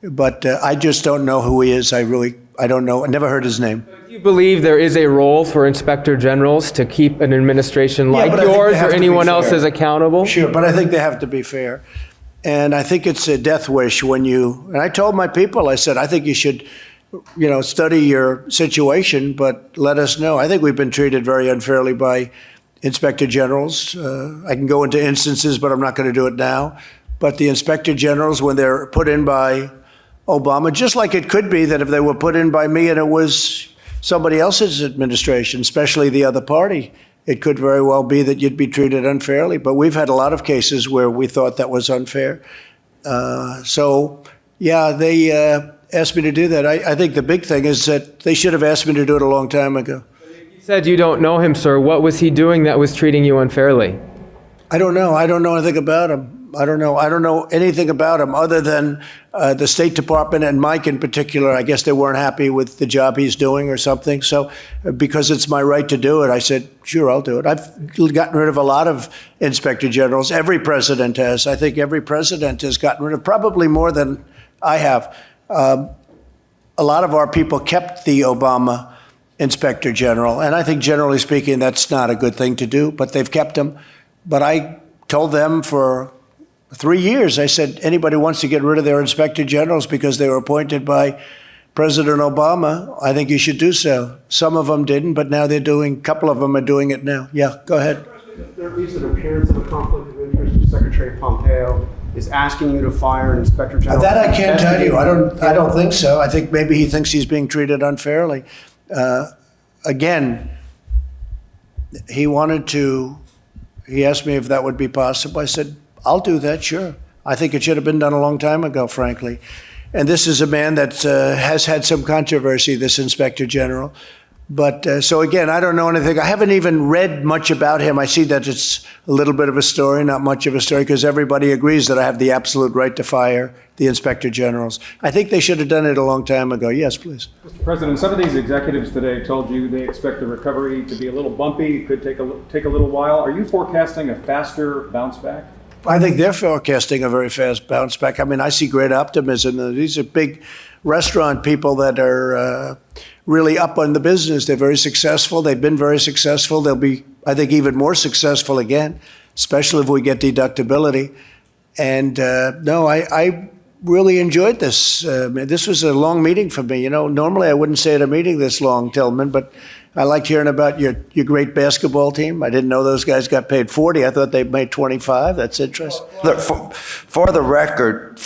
But I just don't know who he is. I don't know. I never heard his name. Do you believe there is a role for inspector generals to keep an administration like but I think yours they have or to be anyone fair. else's accountable? Sure, but I think they have to be fair. And I think it's a death wish when and I told my people, I said, I think you should, study your situation, but let us know. I think we've been treated very unfairly by inspector generals. I can go into instances, but I'm not going to do it now. But the inspector generals, when they're put in by Obama, just like it could be that if they were put in by me and it was somebody else's administration, especially the other party, it could very well be that you'd be treated unfairly. But we've had a lot of cases where we thought that was unfair. They asked me to do that. I think the big thing is that they should have asked me to do it a long time ago. You said you don't know him, sir. What was he doing that was treating you unfairly? I don't know. I don't know anything about him. I don't know anything about him other than the State Department and Mike in particular. I guess they weren't happy with the job he's doing or something. So because it's my right to do it, I said, sure, I'll do it. I've gotten rid of a lot of inspector generals. Every president has. I think every president has gotten rid of probably more than I have. A lot of our people kept the Obama inspector general. And I think generally speaking, that's not a good thing to do, but they've kept him. But I told them for 3 years, I said, anybody wants to get rid of their inspector generals because they were appointed by President Obama, I think you should do so. Some of them didn't, but now a couple of them are doing it now. Yeah, go ahead. There is an appearance of a conflict of interest. Secretary Pompeo is asking you to fire an inspector general. That I can't tell you. I don't think so. I think maybe he thinks he's being treated unfairly. Again, he asked me if that would be possible. I said, I'll do that, sure. I think it should have been done a long time ago, frankly. And this is a man that has had some controversy, this inspector general. But so again, I don't know anything. I haven't even read much about him. I see that it's a little bit of a story, not much of a story, because everybody agrees that I have the absolute right to fire the inspector generals. I think they should have done it a long time ago. Yes, please. Mr. President, some of these executives today told you they expect the recovery to be a little bumpy, could take a little while. Are you forecasting a faster bounce back? I think they're forecasting a very fast bounce back. I mean, I see great optimism. These are big restaurant people that are really up on the business. They're very successful. They've been very successful. They'll be, I think, even more successful again, especially if we get deductibility. And I really enjoyed this. This was a long meeting for me. Normally I wouldn't stay at a meeting this long, Tillman, but I liked hearing about your great basketball team. I didn't know those guys got paid 40. I thought they made 25. That's interesting. For the record,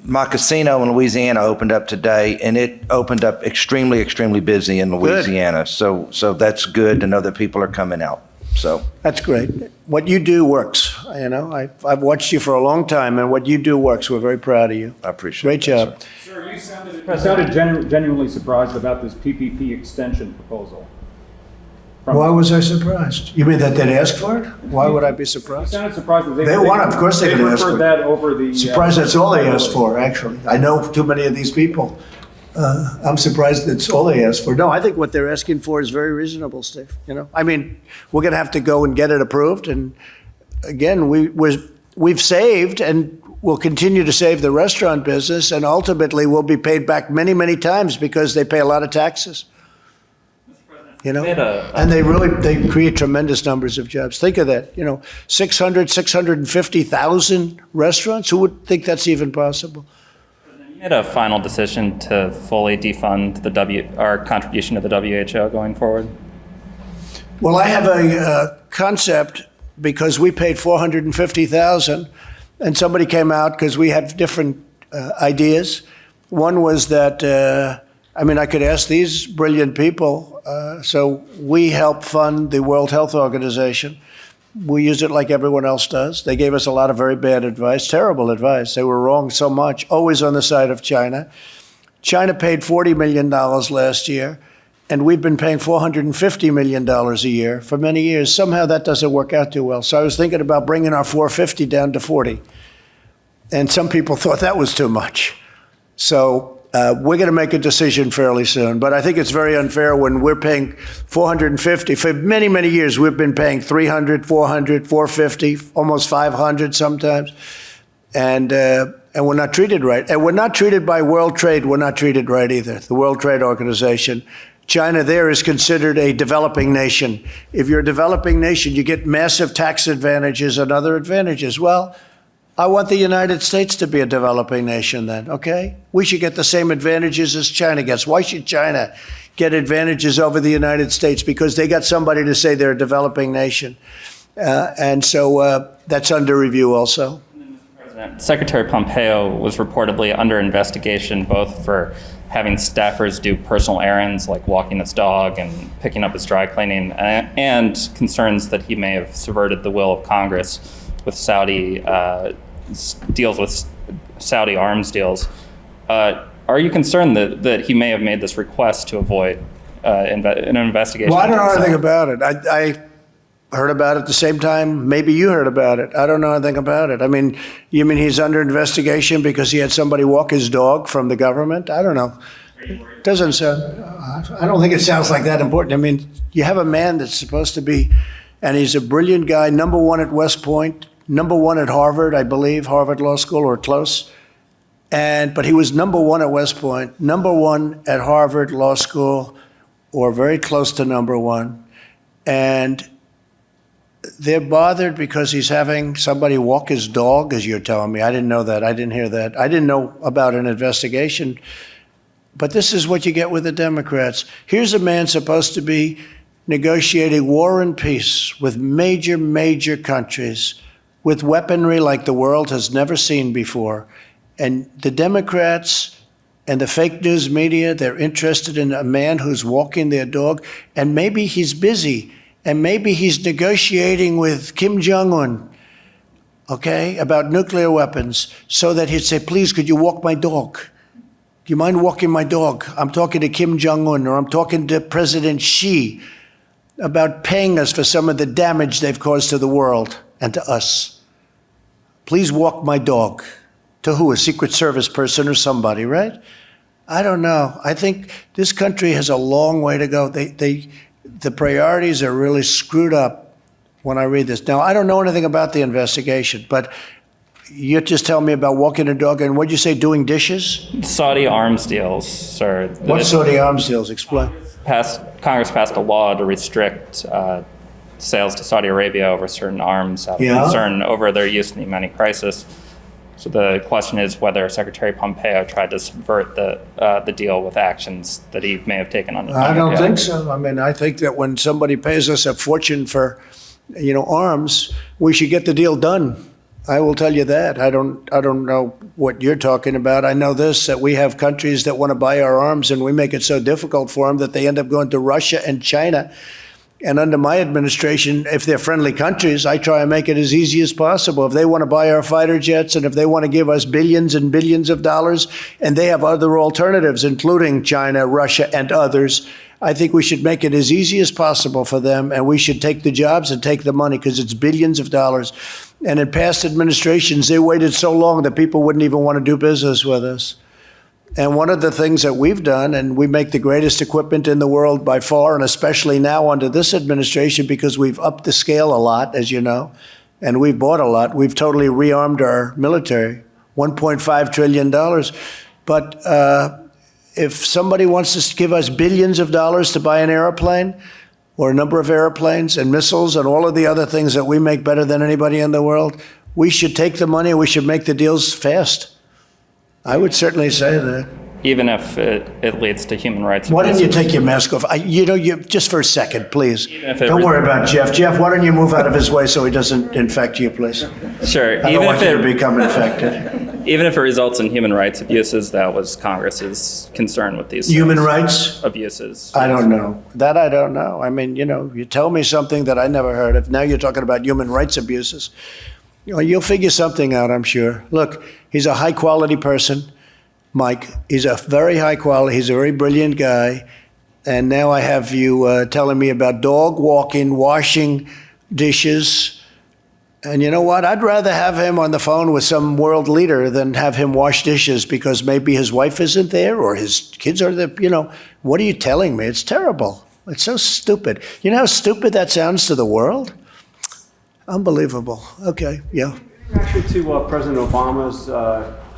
my casino in Louisiana opened up today, and it opened up extremely, extremely busy in Louisiana. So that's good to know that people are coming out. So that's great. What you do works. I've watched you for a long time, and what you do works. We're very proud of you. I appreciate it. Great job. Sir, you sounded genuinely surprised about this PPP extension proposal. Why was I surprised? You mean that they'd ask for it? Why would I be surprised? You sounded surprised that they want it. Of course they could ask for it. That over the, surprised that's all they asked for, actually. I know too many of these people. I'm surprised that's all they asked for. No, I think what they're asking for is very reasonable, Steve. I mean, we're going to have to go and get it approved. And again, we've saved and we'll continue to save the restaurant business. And ultimately, we'll be paid back many, many times because they pay a lot of taxes. And they create tremendous numbers of jobs. Think of that, 650,000 restaurants. Who would think that's even possible? You made a final decision to fully defund our contribution to the WHO going forward? Well, I have a concept because we paid $450,000 and somebody came out because we had different ideas One was that, I could ask these brilliant people. So we help fund the World Health Organization. We use it like everyone else does. They gave us a lot of very bad advice, terrible advice. They were wrong so much, always on the side of China. China paid $40 million last year, and we've been paying $450 million a year for many years. Somehow that doesn't work out too well. So I was thinking about bringing our 450 down to 40. And some people thought that was too much. So we're going to make a decision fairly soon. But I think it's very unfair when we're paying 450. For many, many years, we've been paying 300, 400, 450, almost 500 sometimes. And we're not treated right. And we're not treated by World Trade. We're not treated right either. The World Trade Organization. China there is considered a developing nation. If you're a developing nation, you get massive tax advantages and other advantages. Well, I want the United States to be a developing nation then, okay? We should get the same advantages as China gets. Why should China get advantages over the United States? Because they got somebody to say they're a developing nation. And so that's under review also. Secretary Pompeo was reportedly under investigation both for having staffers do personal errands like walking his dog and picking up his dry cleaning, and concerns that he may have subverted the will of Congress with Saudi deals with Saudi arms deals. Are you concerned that he may have made this request to avoid an investigation? Well, I don't know anything about it. I heard about it at the same time. Maybe you heard about it. I don't know anything about it. You mean he's under investigation because he had somebody walk his dog from the government? I don't know. Doesn't sound, I don't think it sounds like that important. You have a man that's supposed to be, and he's a brilliant guy, #1 at West Point, #1 at Harvard, I believe, Harvard Law School or close. But he was #1 at West Point, #1 at Harvard Law School, or very close to #1. And they're bothered because he's having somebody walk his dog, as you're telling me. I didn't know that. I didn't hear that. I didn't know about an investigation. But this is what you get with the Democrats. Here's a man supposed to be negotiating war and peace with major, major countries, with weaponry like the world has never seen before. And the Democrats and the fake news media, they're interested in a man who's walking their dog, and maybe he's busy. And maybe he's negotiating with Kim Jong-un, okay, about nuclear weapons, so that he'd say, please, could you walk my dog? Do you mind walking my dog? I'm talking to Kim Jong-un, or I'm talking to President Xi about paying us for some of the damage they've caused to the world and to us. Please walk my dog. To who? A Secret Service person or somebody, right? I don't know. I think this country has a long way to go. The priorities are really screwed up when I read this. Now, I don't know anything about the investigation, but you just tell me about walking a dog and what'd you say, doing dishes? Saudi arms deals, sir. What Saudi arms deals? Explain. Congress passed a law to restrict sales to Saudi Arabia over certain arms out of concern over their use in the Yemeni crisis. So the question is whether Secretary Pompeo tried to subvert the deal with actions that he may have taken on. I don't think so. I think that when somebody pays us a fortune for, arms, we should get the deal done. I will tell you that. I don't know what you're talking about. I know this, that we have countries that want to buy our arms, and we make it so difficult for them that they end up going to Russia and China. And under my administration, if they're friendly countries, I try and make it as easy as possible. If they want to buy our fighter jets and if they want to give us billions and billions of dollars, and they have other alternatives, including China, Russia, and others, I think we should make it as easy as possible for them, and we should take the jobs and take the money because it's billions of dollars. And in past administrations, they waited so long that people wouldn't even want to do business with us. And one of the things that we've done, and we make the greatest equipment in the world by far, and especially now under this administration because we've upped the scale a lot, as you know, and we've bought a lot. We've totally rearmed our military, $1.5 trillion. But if somebody wants to give us billions of dollars to buy an airplane or a number of airplanes and missiles and all of the other things that we make better than anybody in the world, we should take the money and we should make the deals fast. I would certainly say that. Even if it leads to human rights. Why don't you take your mask off? Just for a second, please. Don't worry about Jeff. Jeff, why don't you move out of his way so he doesn't infect you, please? Sure. I don't want you to become infected. Even if it results in human rights abuses, that was Congress's concern with these Human rights? abuses. I don't know. That I don't know. I mean, you tell me something that I never heard of. Now you're talking about human rights abuses. You'll figure something out, I'm sure. Look, he's a high-quality person, Mike. He's a very high-quality, he's a very brilliant guy. And now I have you telling me about dog walking, washing dishes. And you know what? I'd rather have him on the phone with some world leader than have him wash dishes because maybe his wife isn't there or his kids are there. What are you telling me? It's terrible. It's so stupid. You know how stupid that sounds to the world? Unbelievable. Okay, yeah. Actually, to President Obama's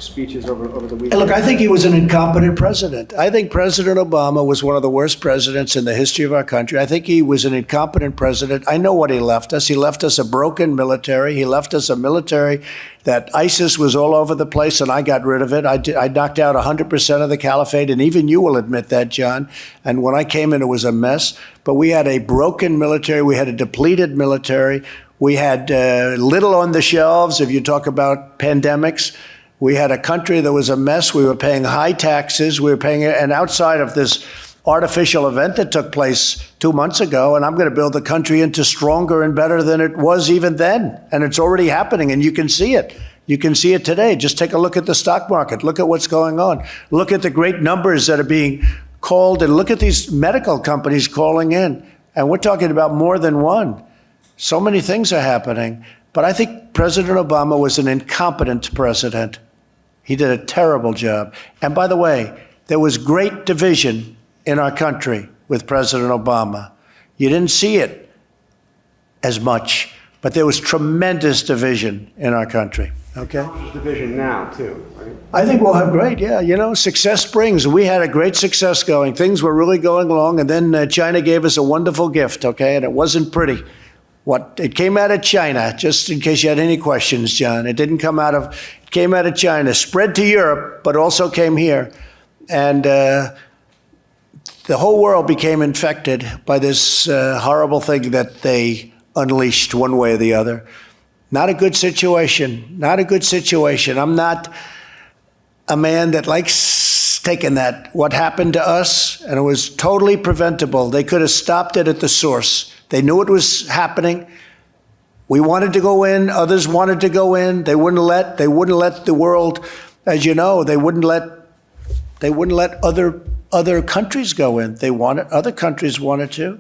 speeches over the weekend. Look, I think he was an incompetent president. I think President Obama was one of the worst presidents in the history of our country. I think he was an incompetent president. I know what he left us. He left us a broken military. He left us a military that ISIS was all over the place, and I got rid of it. I knocked out 100% of the caliphate, and even you will admit that, John. And when I came in, it was a mess. But we had a broken military. We had a depleted military. We had little on the shelves, if you talk about pandemics. We had a country that was a mess. We were paying high taxes. We were paying, and outside of this artificial event that took place 2 months ago, and I'm going to build the country into stronger and better than it was even then. And it's already happening, and you can see it. You can see it today. Just take a look at the stock market. Look at what's going on. Look at the great numbers that are being called, and look at these medical companies calling in. And we're talking about more than one. So many things are happening. But I think President Obama was an incompetent president. He did a terrible job. And by the way, there was great division in our country with President Obama. You didn't see it as much, but there was tremendous division in our country. Okay? There's division now, too, right? I think we'll have great, yeah. Success brings. We had a great success going. Things were really going along, and then China gave us a wonderful gift, okay? And it wasn't pretty. It came out of China, just in case you had any questions, John. It came out of China, spread to Europe, but also came here. And the whole world became infected by this horrible thing that they unleashed one way or the other. Not a good situation, not a good situation. I'm not a man that likes taking that, what happened to us, and it was totally preventable. They could have stopped it at the source. They knew it was happening. We wanted to go in. Others wanted to go in. They wouldn't let the world, as you know, they wouldn't let other countries go in. Other countries wanted to.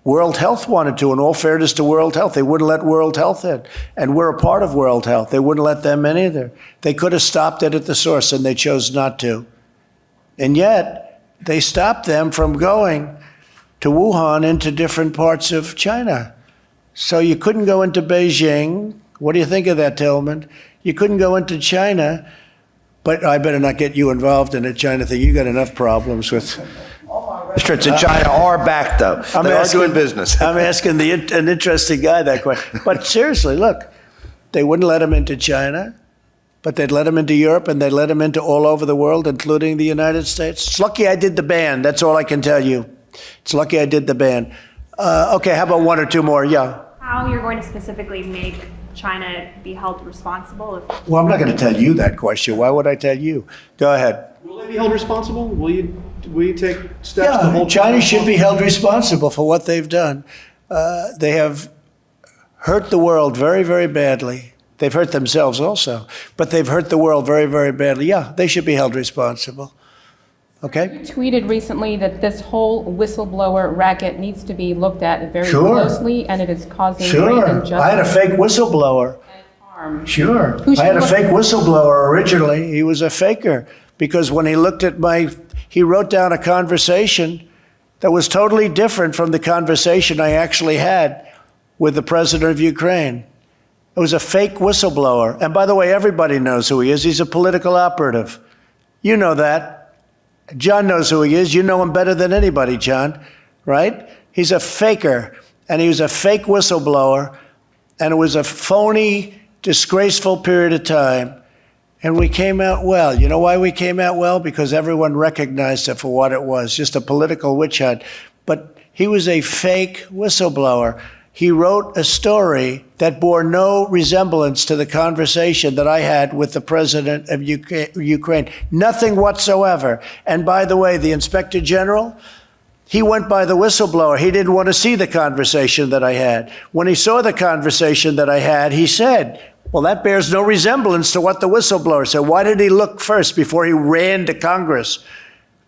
World Health wanted to. In all fairness to World Health, they wouldn't let World Health in. And we're a part of World Health. They wouldn't let them in either. They could have stopped it at the source, and they chose not to. And yet, they stopped them from going to Wuhan into different parts of China. So you couldn't go into Beijing. What do you think of that, Tillman? You couldn't go into China, but I better not get you involved in the China thing. You got enough problems with. Restaurants in China are back, though. They are doing business. I'm asking an interesting guy that question. But seriously, look, they wouldn't let him into China, but they'd let him into Europe, and they'd let him into all over the world, including the United States. It's lucky I did the ban. That's all I can tell you. It's lucky I did the ban. Okay, how about one or two more? Yeah. How you're going to specifically make China be held responsible? Well, I'm not going to tell you that question. Why would I tell you? Go ahead. Will they be held responsible? Will you take steps to hold China should be held responsible for what they've done. They have hurt the world very, very badly. They've hurt themselves also, but they've hurt the world very, very badly. Yeah, they should be held responsible. Okay? You tweeted recently that this whole whistleblower racket needs to be looked at very Sure. closely, and it is causing great Sure. injustice. I had a fake whistleblower. Sure. I had a fake whistleblower originally. He was a faker because when he looked at he wrote down a conversation that was totally different from the conversation I actually had with the president of Ukraine. It was a fake whistleblower. And by the way, everybody knows who he is. He's a political operative. You know that. John knows who he is. You know him better than anybody, John, right? He's a faker, and he was a fake whistleblower, and it was a phony, disgraceful period of time, and we came out well. You know why we came out well? Because everyone recognized it for what it was, just a political witch hunt. But he was a fake whistleblower. he wrote a story that bore no resemblance to the conversation that I had with the president of Ukraine. Nothing whatsoever. And by the way, the Inspector General, he went by the whistleblower. He didn't want to see the conversation that I had. When he saw the conversation that I had, he said, well, that bears no resemblance to what the whistleblower said. Why did he look first before he ran to Congress?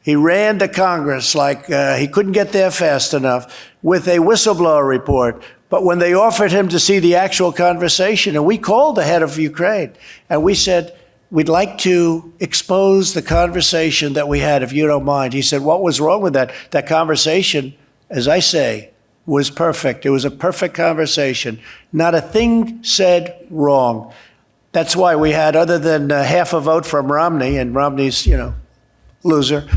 He ran to Congress like he couldn't get there fast enough with a whistleblower report. But when they offered him to see the actual conversation, and we called the head of Ukraine, and we said, we'd like to expose the conversation that we had, if you don't mind. He said, what was wrong with that? That conversation, as I say, was perfect. It was a perfect conversation. Not a thing said wrong. That's why we had, other than half a vote from Romney, and Romney's, loser,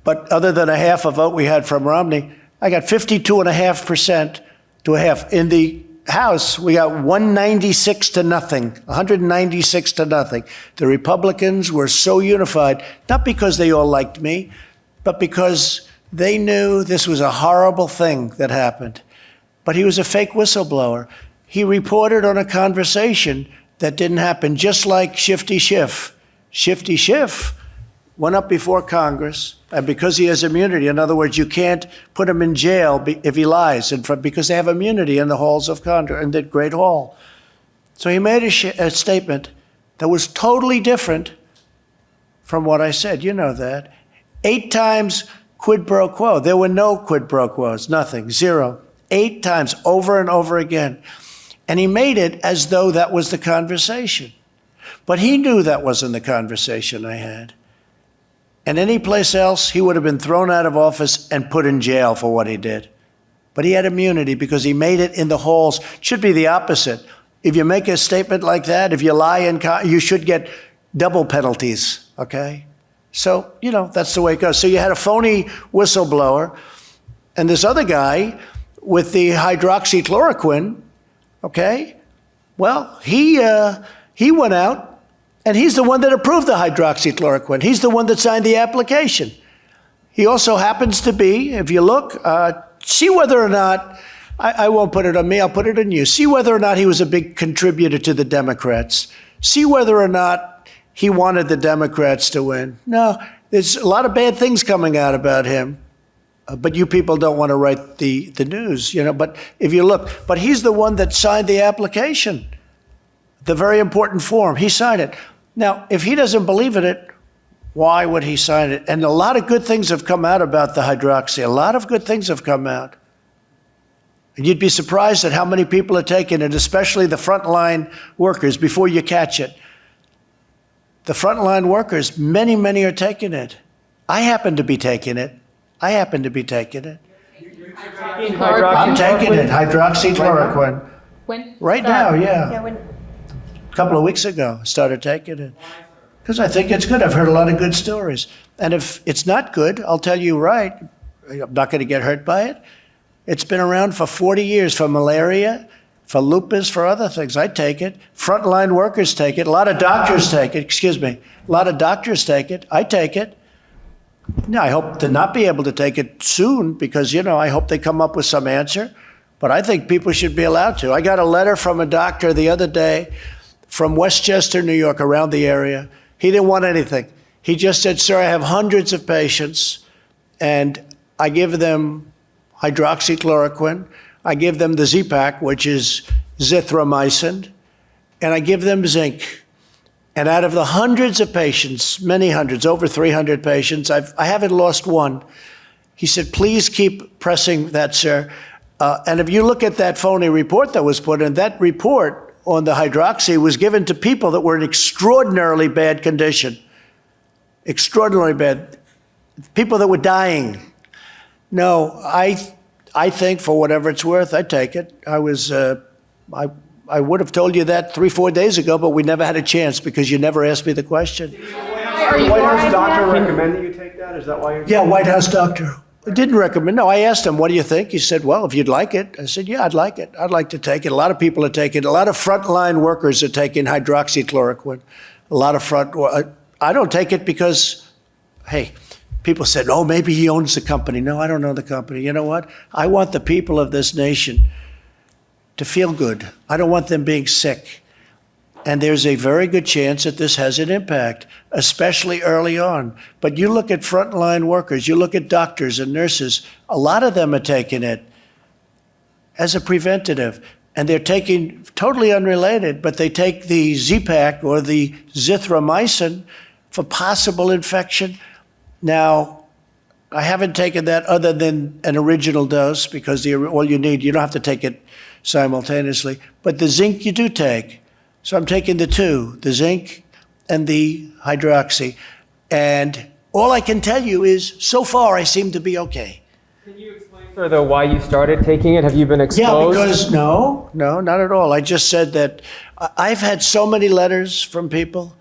but other than a half a vote we had from Romney, I got 52.5% to a half. In the House, we got 196 to nothing, 196 to nothing. The Republicans were so unified, not because they all liked me, but because they knew this was a horrible thing that happened. But he was a fake whistleblower. He reported on a conversation that didn't happen, just like Shifty Schiff. Shifty Schiff went up before Congress, and because he has immunity, in other words, you can't put him in jail if he lies, because they have immunity in the halls of Congress, in the Great Hall. So he made a statement that was totally different from what I said. You know that. 8 times quid pro quo. There were no quid pro quos, nothing, zero. 8 times, over and over again. And he made it as though that was the conversation. But he knew that wasn't the conversation I had. And any place else, he would have been thrown out of office and put in jail for what he did. But he had immunity because he made it in the halls. It should be the opposite. If you make a statement like that, if you lie, you should get double penalties, okay? So, that's the way it goes. So you had a phony whistleblower, and this other guy with the hydroxychloroquine, okay? Well, he went out, and he's the one that approved the hydroxychloroquine. He's the one that signed the application. He also happens to be, if you look, see whether or not, I won't put it on me, I'll put it on you. See whether or not he was a big contributor to the Democrats. See whether or not he wanted the Democrats to win. No, there's a lot of bad things coming out about him. But you people don't want to write the news, But if you look, but he's the one that signed the application, the very important form. He signed it. Now, if he doesn't believe in it, why would he sign it? And a lot of good things have come out about the hydroxy. A lot of good things have come out. And you'd be surprised at how many people are taking it, especially the frontline workers, before you catch it. The frontline workers, many are taking it. I happen to be taking it. I'm taking it, hydroxychloroquine. When? Right now, yeah. A couple of weeks ago, I started taking it. Because I think it's good. I've heard a lot of good stories. And if it's not good, I'll tell you right, I'm not going to get hurt by it. It's been around for 40 years for malaria, for lupus, for other things. I take it. Frontline workers take it. A lot of doctors take it. A lot of doctors take it. I take it. Now, I hope to not be able to take it soon because, I hope they come up with some answer. But I think people should be allowed to. I got a letter from a doctor the other day from Westchester, New York, around the area. He didn't want anything. He just said, sir, I have hundreds of patients, and I give them hydroxychloroquine. I give them the Z-Pak, which is zithromycin, and I give them zinc. And out of the hundreds of patients, many hundreds, over 300 patients, I haven't lost one. He said, please keep pressing that, sir. And if you look at that phony report that was put in, that report on the hydroxy was given to people that were in extraordinarily bad condition. Extraordinarily bad. People that were dying. No, I think for whatever it's worth, I take it. I would have told you that 3-4 days ago, but we never had a chance because you never asked me the question. Did the White House doctor recommend that you take that? Is that why you're... Yeah, White House doctor. I didn't recommend. No, I asked him, what do you think? He said, well, if you'd like it. I said, yeah, I'd like it. I'd like to take it. A lot of people are taking it. A lot of frontline workers are taking hydroxychloroquine. A lot of I don't take it because, hey, people said, oh, maybe he owns the company. No, I don't know the company. You know what? I want the people of this nation to feel good. I don't want them being sick. And there's a very good chance that this has an impact, especially early on. But you look at frontline workers, you look at doctors and nurses, a lot of them are taking it as a preventative. And they're taking, totally unrelated, but they take the Z-Pak or the zithromycin for possible infection. Now, I haven't taken that other than an original dose because all you need, you don't have to take it simultaneously. But the zinc you do take. So I'm taking the two, the zinc and the hydroxy. And all I can tell you is, so far, I seem to be okay. Can you explain, sir, though, why you started taking it? Have you been exposed? Yeah, because no, not at all. I just said that I've had so many letters from people,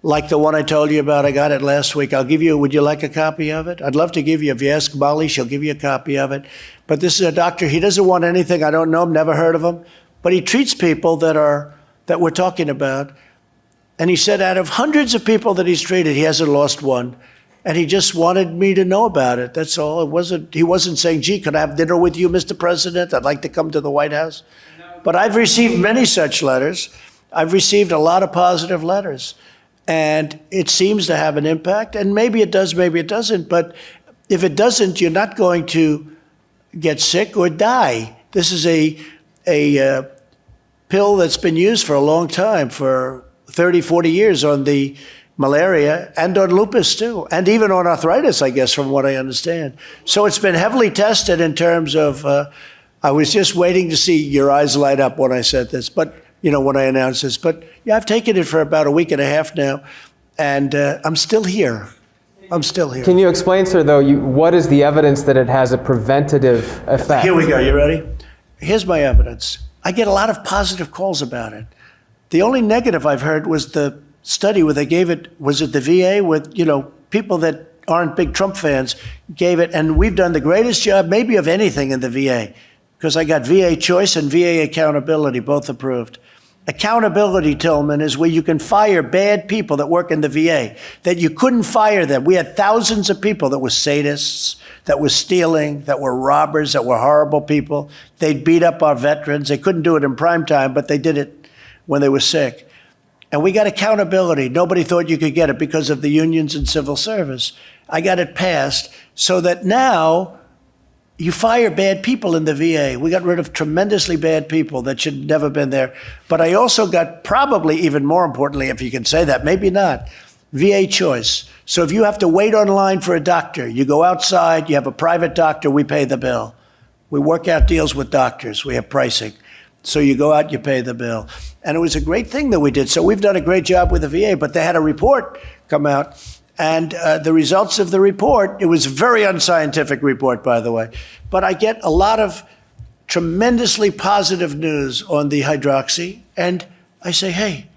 like the one I told you about. I got it last week. Would you like a copy of it? I'd love to give you. If you ask Molly, she'll give you a copy of it. But this is a doctor. He doesn't want anything. I don't know him, never heard of him. But he treats people that we're talking about. And he said out of hundreds of people that he's treated, he hasn't lost one. And he just wanted me to know about it. That's all. He wasn't saying, gee, could I have dinner with you, Mr. President? I'd like to come to the White House. But I've received many such letters. I've received a lot of positive letters. And it seems to have an impact. And maybe it does, maybe it doesn't. But if it doesn't, you're not going to get sick or die. This is a pill that's been used for a long time, for 30, 40 years on the malaria and on lupus too, and even on arthritis, I guess, from what I understand. So it's been heavily tested in terms of, I was just waiting to see your eyes light up when I said this, but, when I announced this. But yeah, I've taken it for about a week and a half now, and I'm still here. I'm still here. Can you explain, sir, though, what is the evidence that it has a preventative effect? Here we go. You ready? Here's my evidence. I get a lot of positive calls about it. The only negative I've heard was the study where they gave it, was it the VA, with, people that aren't big Trump fans gave it, and we've done the greatest job maybe of anything in the VA, because I got VA choice and VA accountability, both approved. Accountability, Tillman, is where you can fire bad people that work in the VA, that you couldn't fire them. We had thousands of people that were sadists, that were stealing, that were robbers, that were horrible people. They'd beat up our veterans. They couldn't do it in prime time, but they did it when they were sick. And we got accountability. Nobody thought you could get it because of the unions and civil service. I got it passed so that now you fire bad people in the VA. We got rid of tremendously bad people that should never have been there. But I also got, probably even more importantly, if you can say that, maybe not, VA choice. So if you have to wait online for a doctor, you go outside, you have a private doctor, we pay the bill. We work out deals with doctors. We have pricing. So you go out, you pay the bill. And it was a great thing that we did. So we've done a great job with the VA, but they had a report come out. And the results of the report, it was a very unscientific report, by the way. But I get a lot of tremendously positive news on the hydroxy. And I say, hey,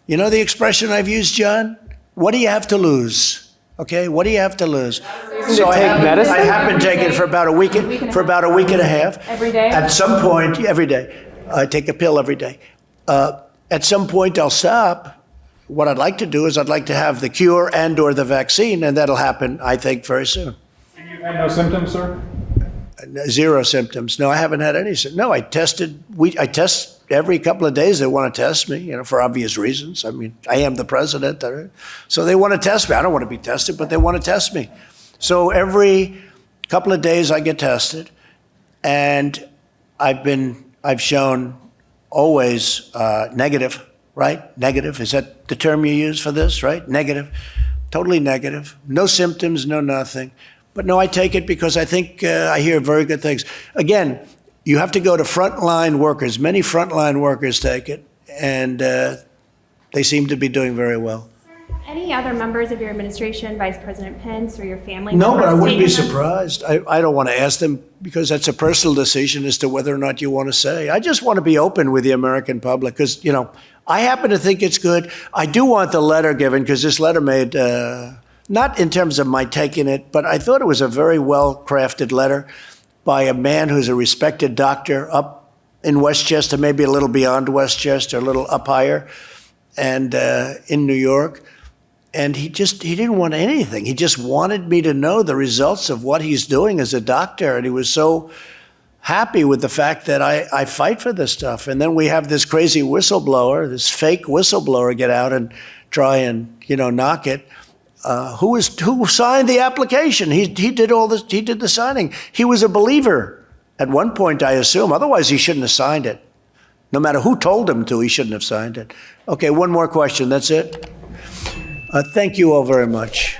you know the expression I've used, John? What do you have to lose? Okay, what do you have to lose? So I haven't taken it for about a week and a half. Every day? At some point, every day. I take a pill every day. At some point, I'll stop. What I'd like to do is I'd like to have the cure and or the vaccine, and that'll happen, I think, very soon. And you've had no symptoms, sir? Zero symptoms. No, I haven't had any. No, I test every couple of days. They want to test me, for obvious reasons. I mean, I am the president. So they want to test me. I don't want to be tested, but they want to test me. So every couple of days I get tested, and I've shown always negative, right? Negative. Is that the term you use for this, right? Negative. Totally negative. No symptoms, no nothing. But no, I take it because I think I hear very good things. Again, you have to go to frontline workers. Many frontline workers take it, and they seem to be doing very well. Any other members of your administration, Vice President Pence or your family No, members? but I wouldn't be taken this? surprised. I don't want to ask them because that's a personal decision as to whether or not you want to say. I just want to be open with the American public because, I happen to think it's good. I do want the letter given because this letter made, not in terms of my taking it, but I thought it was a very well-crafted letter by a man who's a respected doctor up in Westchester, maybe a little beyond Westchester, a little up higher, and in New York. And he didn't want anything. He just wanted me to know the results of what he's doing as a doctor. And he was so happy with the fact that I fight for this stuff. And then we have this crazy whistleblower, this fake whistleblower get out and try and, knock it. Who signed the application? He did all this. He did the signing. He was a believer at one point, I assume. Otherwise, he shouldn't have signed it. No matter who told him to, he shouldn't have signed it. Okay, one more question. That's it. Thank you all very much.